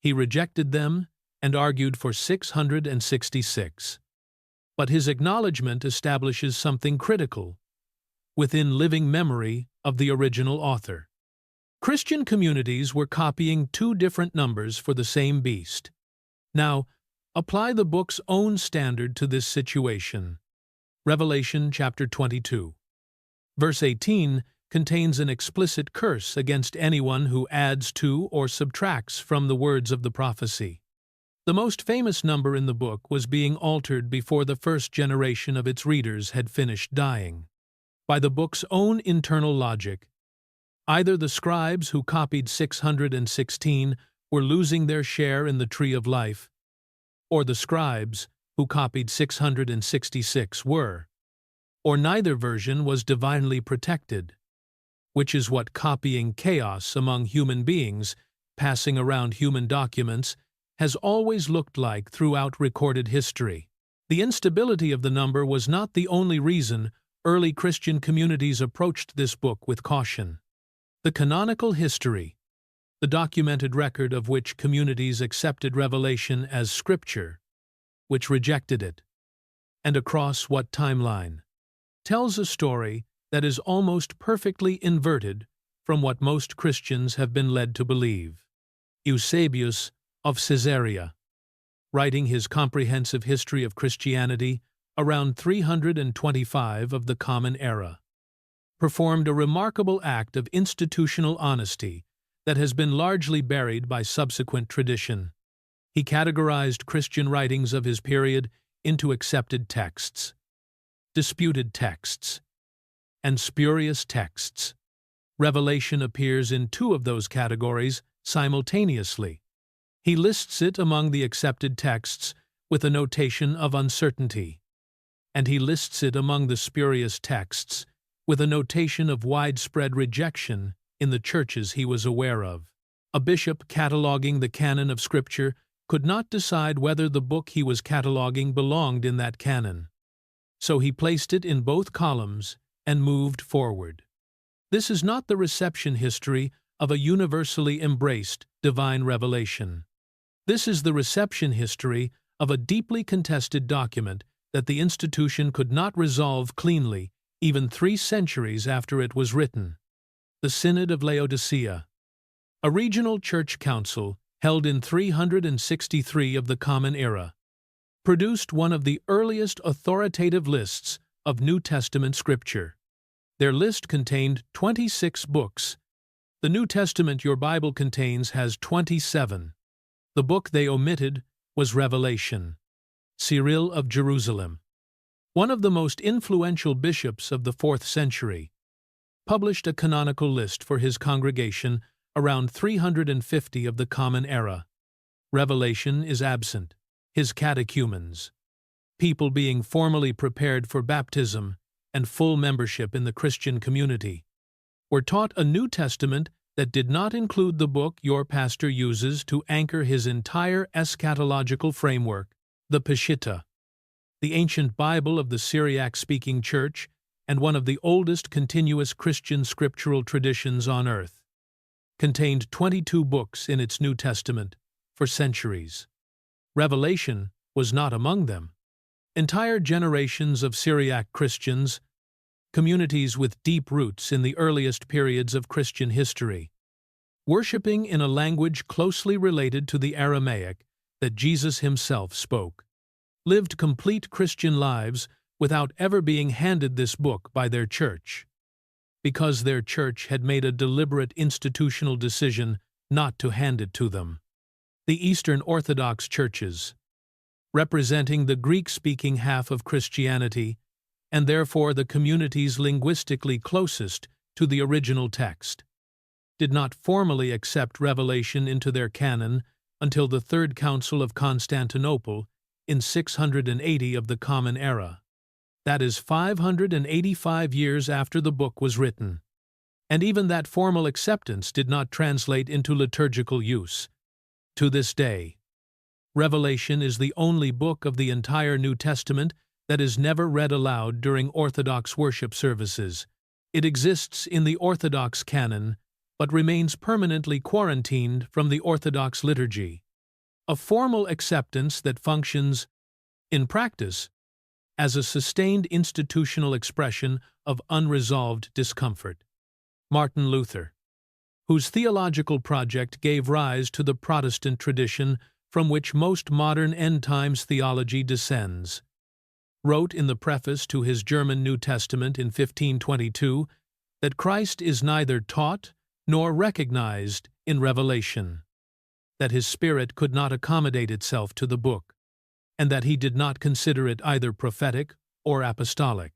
He rejected them and argued for 666. But his acknowledgement establishes something critical within living memory of the original author. Christian communities were copying 2 different numbers for the same beast. Now, apply the book's own standard to this situation. Revelation chapter 22. Verse 18 contains an explicit curse against anyone who adds to or subtracts from the words of the prophecy. The most famous number in the book was being altered before the first generation of its readers had finished dying. By the book's own internal logic, either the scribes who copied 616 were losing their share in the tree of life, or the scribes who copied 666 were, or neither version was divinely protected, which is what copying chaos among human beings, passing around human documents, has always looked like throughout recorded history. The instability of the number was not the only reason early Christian communities approached this book with caution. The canonical history, the documented record of which communities accepted Revelation as Scripture, which rejected it, and across what timeline, tells a story that is almost perfectly inverted from what most Christians have been led to believe. Eusebius of Caesarea, writing his comprehensive history of Christianity around 325 of the Common Era, performed a remarkable act of institutional honesty that has been largely buried by subsequent tradition. He categorized Christian writings of his period into accepted texts, disputed texts, and spurious texts. Revelation appears in 2 of those categories simultaneously. He lists it among the accepted texts with a notation of uncertainty, and he lists it among the spurious texts with a notation of widespread rejection in the churches he was aware of. A bishop cataloging the canon of Scripture could not decide whether the book he was cataloging belonged in that canon, so he placed it in both columns and moved forward. This is not the reception history of a universally embraced divine revelation. This is the reception history of a deeply contested document that the institution could not resolve cleanly even 3 centuries after it was written. The Synod of Laodicea, a regional church council held in 363 of the Common Era, produced one of the earliest authoritative lists of New Testament scripture. Their list contained 26 books. The New Testament your Bible contains has 27. The book they omitted was Revelation. Cyril of Jerusalem, one of the most influential bishops of the 4th century, published a canonical list for his congregation around 350 of the Common Era. Revelation is absent. His catechumens, people being formally prepared for baptism and full membership in the Christian community, were taught a New Testament that did not include the book your pastor uses to anchor his entire eschatological framework, the Peshitta, the ancient Bible of the Syriac-speaking church and one of the oldest continuous Christian scriptural traditions on earth, contained 22 books in its New Testament for centuries. Revelation was not among them. Entire generations of Syriac Christians, communities with deep roots in the earliest periods of Christian history, worshipping in a language closely related to the Aramaic that Jesus himself spoke, lived complete Christian lives without ever being handed this book by their church. because their church had made a deliberate institutional decision not to hand it to them. The Eastern Orthodox churches, representing the Greek-speaking half of Christianity, and therefore the communities linguistically closest to the original text, did not formally accept revelation into their canon until the Third Council of Constantinople in 680 of the Common Era. That is 585 years after the book was written. And even that formal acceptance did not translate into liturgical use. To this day, Revelation is the only book of the entire New Testament that is never read aloud during Orthodox worship services. It exists in the Orthodox canon, but remains permanently quarantined from the Orthodox liturgy. A formal acceptance that functions, in practice, as a sustained institutional expression of unresolved discomfort. Martin Luther, whose theological project gave rise to the Protestant tradition from which most modern end-times theology descends, wrote in the preface to his German New Testament in 1522 that Christ is neither taught nor recognized in Revelation, that his spirit could not accommodate itself to the book, and that he did not consider it either prophetic or apostolic.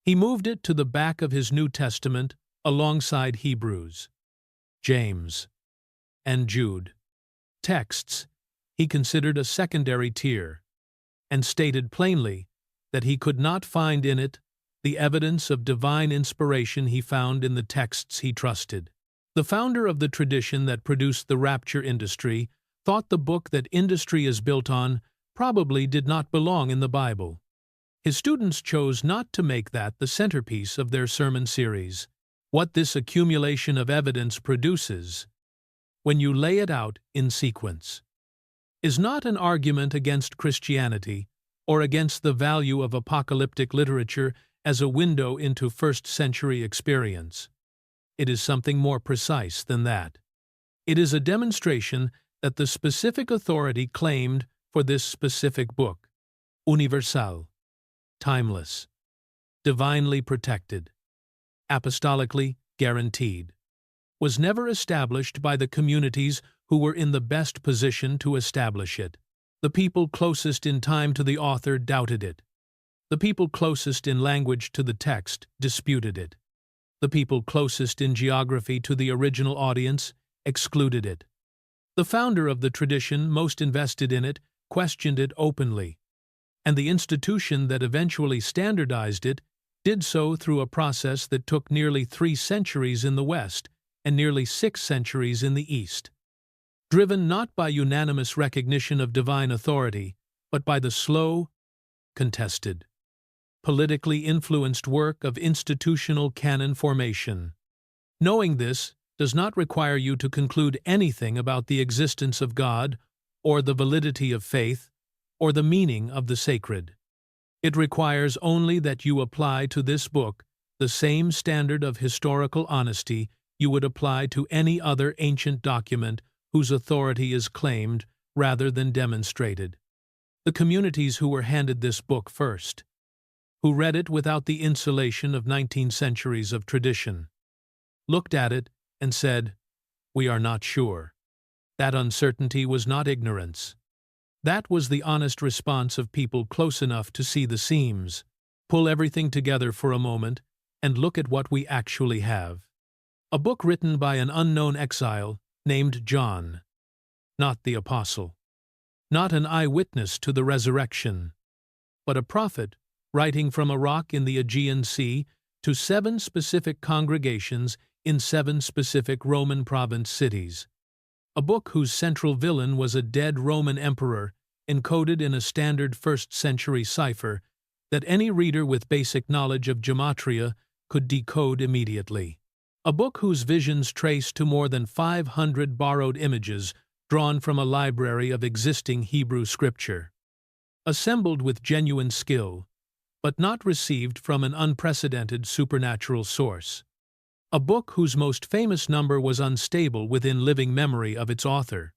He moved it to the back of his New Testament alongside Hebrews, James, and Jude. Texts he considered a secondary tier, and stated plainly that he could not find in it the evidence of divine inspiration he found in the texts he trusted. The founder of the tradition that produced the rapture industry thought the book that industry is built on probably did not belong in the Bible. His students chose not to make that the centerpiece of their sermon series. What this accumulation of evidence produces, when you lay it out in sequence, is not an argument against Christianity or against the value of apocalyptic literature as a window into first-century experience. It is something more precise than that. It is a demonstration that the specific authority claimed for this specific book, universal, timeless, divinely protected, apostolically guaranteed, was never established by the communities who were in the best position to establish it. The people closest in time to the author doubted it. The people closest in language to the text disputed it. The people closest in geography to the original audience excluded it. The founder of the tradition most invested in it questioned it openly, and the institution that eventually standardized it did so through a process that took nearly 3 centuries in the West and nearly 6 centuries in the East. Driven not by unanimous recognition of divine authority, but by the slow, contested, politically influenced work of institutional canon formation. Knowing this does not require you to conclude anything about the existence of God, or the validity of faith, or the meaning of the sacred. It requires only that you apply to this book the same standard of historical honesty you would apply to any other ancient document whose authority is claimed rather than demonstrated. The communities who were handed this book first, who read it without the insulation of 19 centuries of tradition, looked at it and said, "We are not sure." That uncertainty was not ignorance. That was the honest response of people close enough to see the seams, pull everything together for a moment, and look at what we actually have. A book written by an unknown exile named John, not the apostle, not an eyewitness to the resurrection, but a prophet writing from a rock in the Aegean Sea to 7 specific congregations in 7 specific Roman province cities. A book whose central villain was a dead Roman emperor encoded in a standard first-century cipher that any reader with basic knowledge of gematria could decode immediately. A book whose visions trace to more than 500 borrowed images drawn from a library of existing Hebrew scripture, assembled with genuine skill, but not received from an unprecedented supernatural source. A book whose most famous number was unstable within living memory of its author,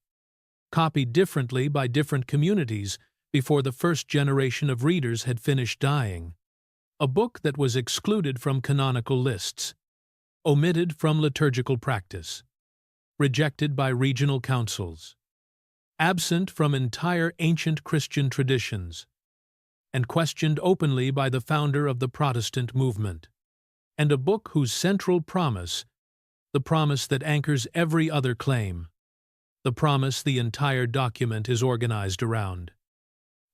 copied differently by different communities before the first generation of readers had finished dying. A book that was excluded from canonical lists, omitted from liturgical practice, rejected by regional councils, absent from entire ancient Christian traditions, and questioned openly by the founder of the Protestant movement, and a book whose central promise, the promise that anchors every other claim, the promise the entire document is organized around,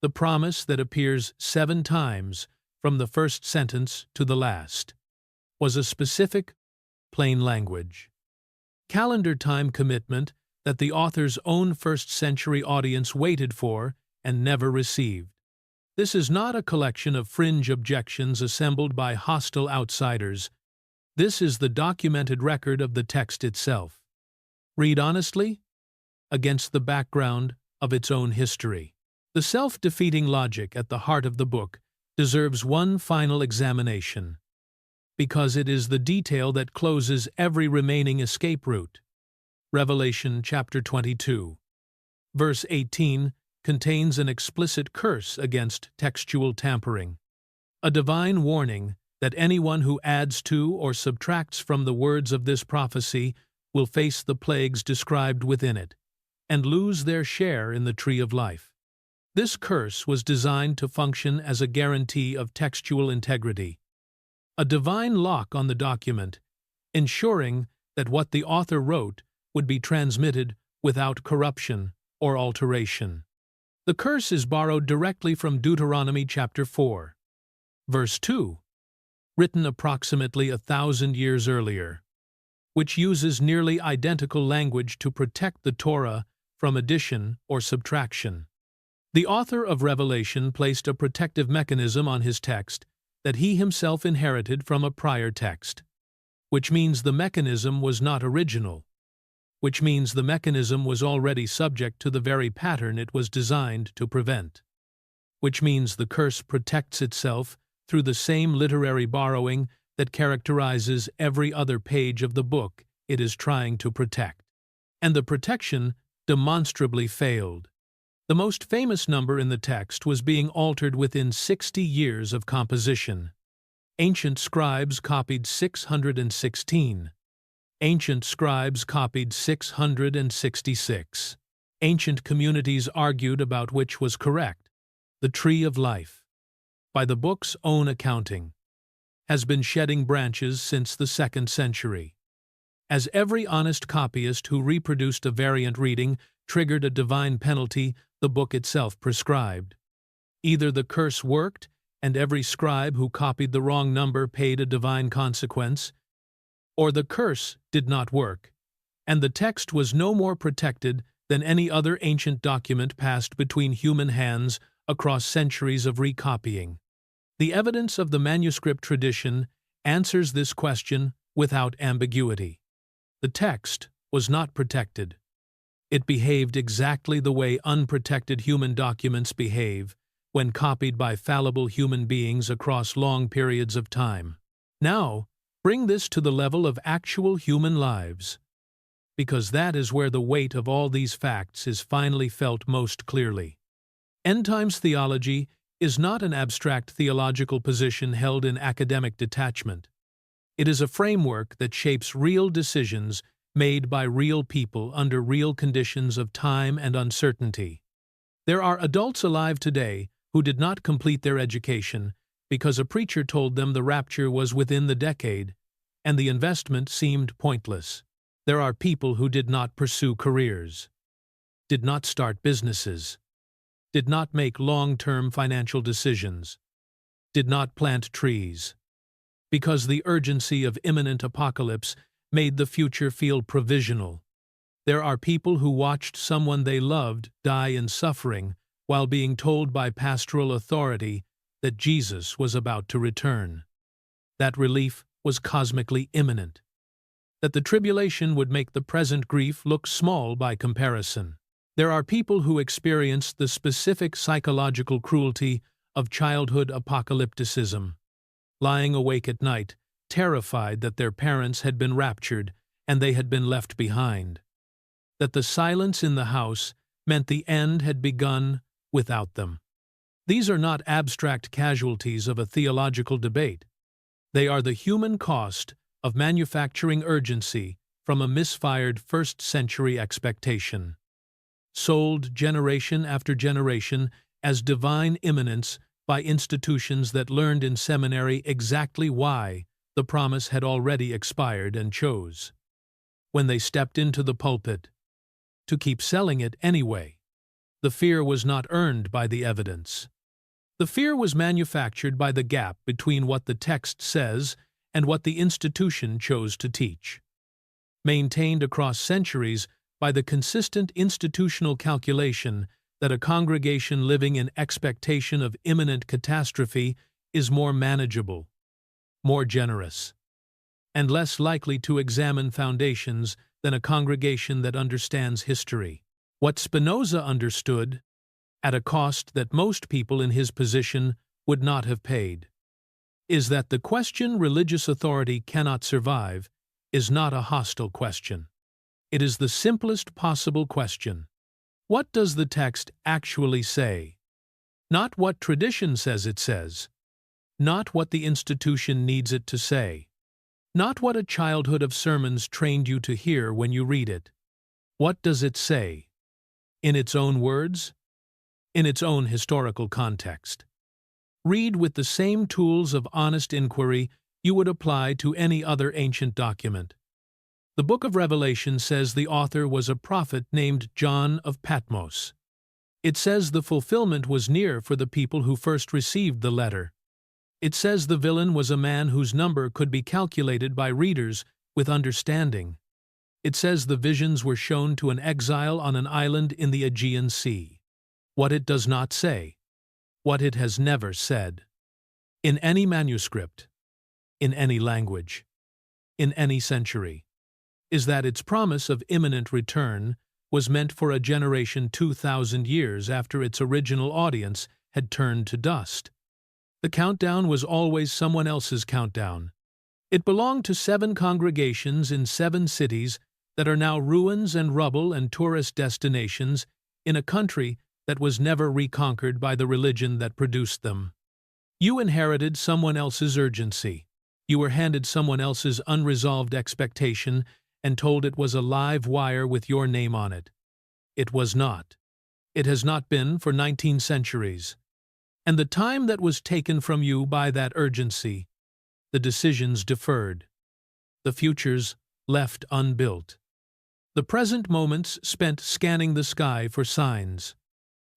the promise that appears 7 times from the first sentence to the last, was a specific, plain language, calendar time commitment that the author's own first-century audience waited for and never received. This is not a collection of fringe objections assembled by hostile outsiders. This is the documented record of the text itself. Read honestly, against the background of its own history. The self-defeating logic at the heart of the book deserves one final examination, because it is the detail that closes every remaining escape route. Revelation chapter 22, verse 18, contains an explicit curse against textual tampering, a divine warning that anyone who adds to or subtracts from the words of this prophecy will face the plagues described within it, and lose their share in the tree of life. This curse was designed to function as a guarantee of textual integrity, a divine lock on the document, ensuring that what the author wrote would be transmitted without corruption or alteration. The curse is borrowed directly from Deuteronomy chapter 4, verse 2, written approximately 1,000 years earlier, which uses nearly identical language to protect the Torah from addition or subtraction. The author of Revelation placed a protective mechanism on his text that he himself inherited from a prior text, which means the mechanism was not original, which means the mechanism was already subject to the very pattern it was designed to prevent, which means the curse protects itself through the same literary borrowing that characterizes every other page of the book it is trying to protect. And the protection demonstrably failed. The most famous number in the text was being altered within 60 years of composition. Ancient scribes copied 616. Ancient scribes copied 666. Ancient communities argued about which was correct. The tree of life, by the book's own accounting, has been shedding branches since the 2nd century. As every honest copyist who reproduced a variant reading triggered a divine penalty the book itself prescribed. Either the curse worked, and every scribe who copied the wrong number paid a divine consequence, or the curse did not work, and the text was no more protected than any other ancient document passed between human hands across centuries of recopying. The evidence of the manuscript tradition answers this question without ambiguity. The text was not protected. It behaved exactly the way unprotected human documents behave when copied by fallible human beings across long periods of time. Now, bring this to the level of actual human lives, because that is where the weight of all these facts is finally felt most clearly. End times theology is not an abstract theological position held in academic detachment. It is a framework that shapes real decisions made by real people under real conditions of time and uncertainty. There are adults alive today who did not complete their education because a preacher told them the rapture was within the decade, and the investment seemed pointless. There are people who did not pursue careers, did not start businesses, did not make long-term financial decisions, did not plant trees, because the urgency of imminent apocalypse made the future feel provisional. There are people who watched someone they loved die in suffering while being told by pastoral authority that Jesus was about to return, that relief was cosmically imminent, that the tribulation would make the present grief look small by comparison. There are people who experienced the specific psychological cruelty of childhood apocalypticism, lying awake at night, terrified that their parents had been raptured and they had been left behind, that the silence in the house meant the end had begun without them. These are not abstract casualties of a theological debate. They are the human cost of manufacturing urgency from a misfired first-century expectation. Sold generation after generation as divine immanence by institutions that learned in seminary exactly why the promise had already expired and chose, when they stepped into the pulpit, to keep selling it anyway. The fear was not earned by the evidence. The fear was manufactured by the gap between what the text says and what the institution chose to teach. Maintained across centuries by the consistent institutional calculation that a congregation living in expectation of imminent catastrophe is more manageable, more generous, and less likely to examine foundations than a congregation that understands history. What Spinoza understood, at a cost that most people in his position would not have paid, is that the question religious authority cannot survive is not a hostile question. It is the simplest possible question. What does the text actually say? Not what tradition says it says. Not what the institution needs it to say. Not what a childhood of sermons trained you to hear when you read it. What does it say? In its own words? In its own historical context. Read with the same tools of honest inquiry you would apply to any other ancient document. The book of Revelation says the author was a prophet named John of Patmos. It says the fulfillment was near for the people who first received the letter. It says the villain was a man whose number could be calculated by readers with understanding. It says the visions were shown to an exile on an island in the Aegean Sea. What it does not say, what it has never said, in any manuscript, in any language, in any century, is that its promise of imminent return was meant for a generation 2,000 years after its original audience had turned to dust. The countdown was always someone else's countdown. It belonged to 7 congregations in 7 cities that are now ruins and rubble and tourist destinations in a country that was never reconquered by the religion that produced them. You inherited someone else's urgency. You were handed someone else's unresolved expectation and told it was a live wire with your name on it. It was not. It has not been for 19 centuries. And the time that was taken from you by that urgency, the decisions deferred, the futures left unbuilt, the present moments spent scanning the sky for signs,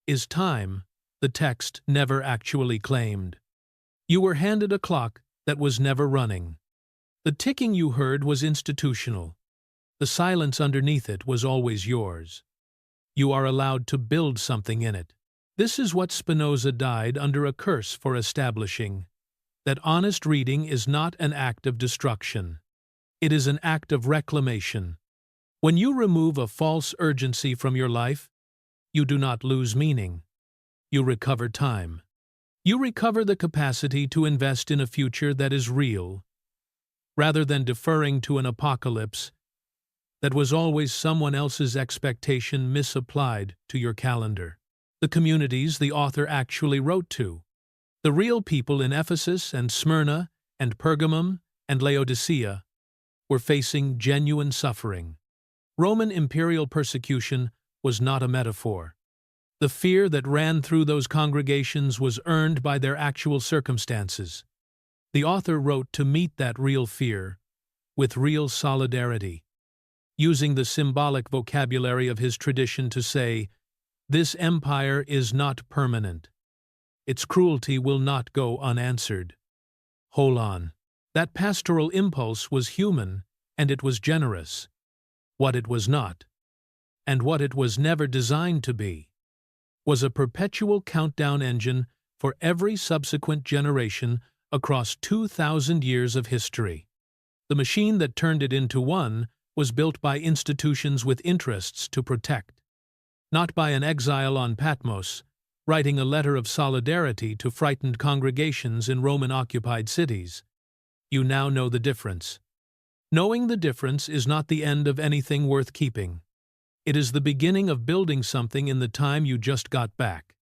is time the text never actually claimed. You were handed a clock that was never running. The ticking you heard was institutional. The silence underneath it was always yours. You are allowed to build something in it. This is what Spinoza died under a curse for establishing, that honest reading is not an act of destruction. It is an act of reclamation. When you remove a false urgency from your life, you do not lose meaning. You recover time. You recover the capacity to invest in a future that is real, rather than deferring to an apocalypse that was always someone else's expectation misapplied to your calendar. The communities the author actually wrote to, the real people in Ephesus and Smyrna and Pergamum and Laodicea, were facing genuine suffering. Roman imperial persecution was not a metaphor. The fear that ran through those congregations was earned by their actual circumstances. The author wrote to meet that real fear with real solidarity, using the symbolic vocabulary of his tradition to say, "This empire is not permanent. Its cruelty will not go unanswered. Hold on." That pastoral impulse was human, and it was generous. What it was not, and what it was never designed to be, was a perpetual countdown engine for every subsequent generation across 2,000 years of history. The machine that turned it into one was built by institutions with interests to protect, not by an exile on Patmos, writing a letter of solidarity to frightened congregations in Roman-occupied cities. You now know the difference. Knowing the difference is not the end of anything worth keeping. It is the beginning of building something in the time you just got back.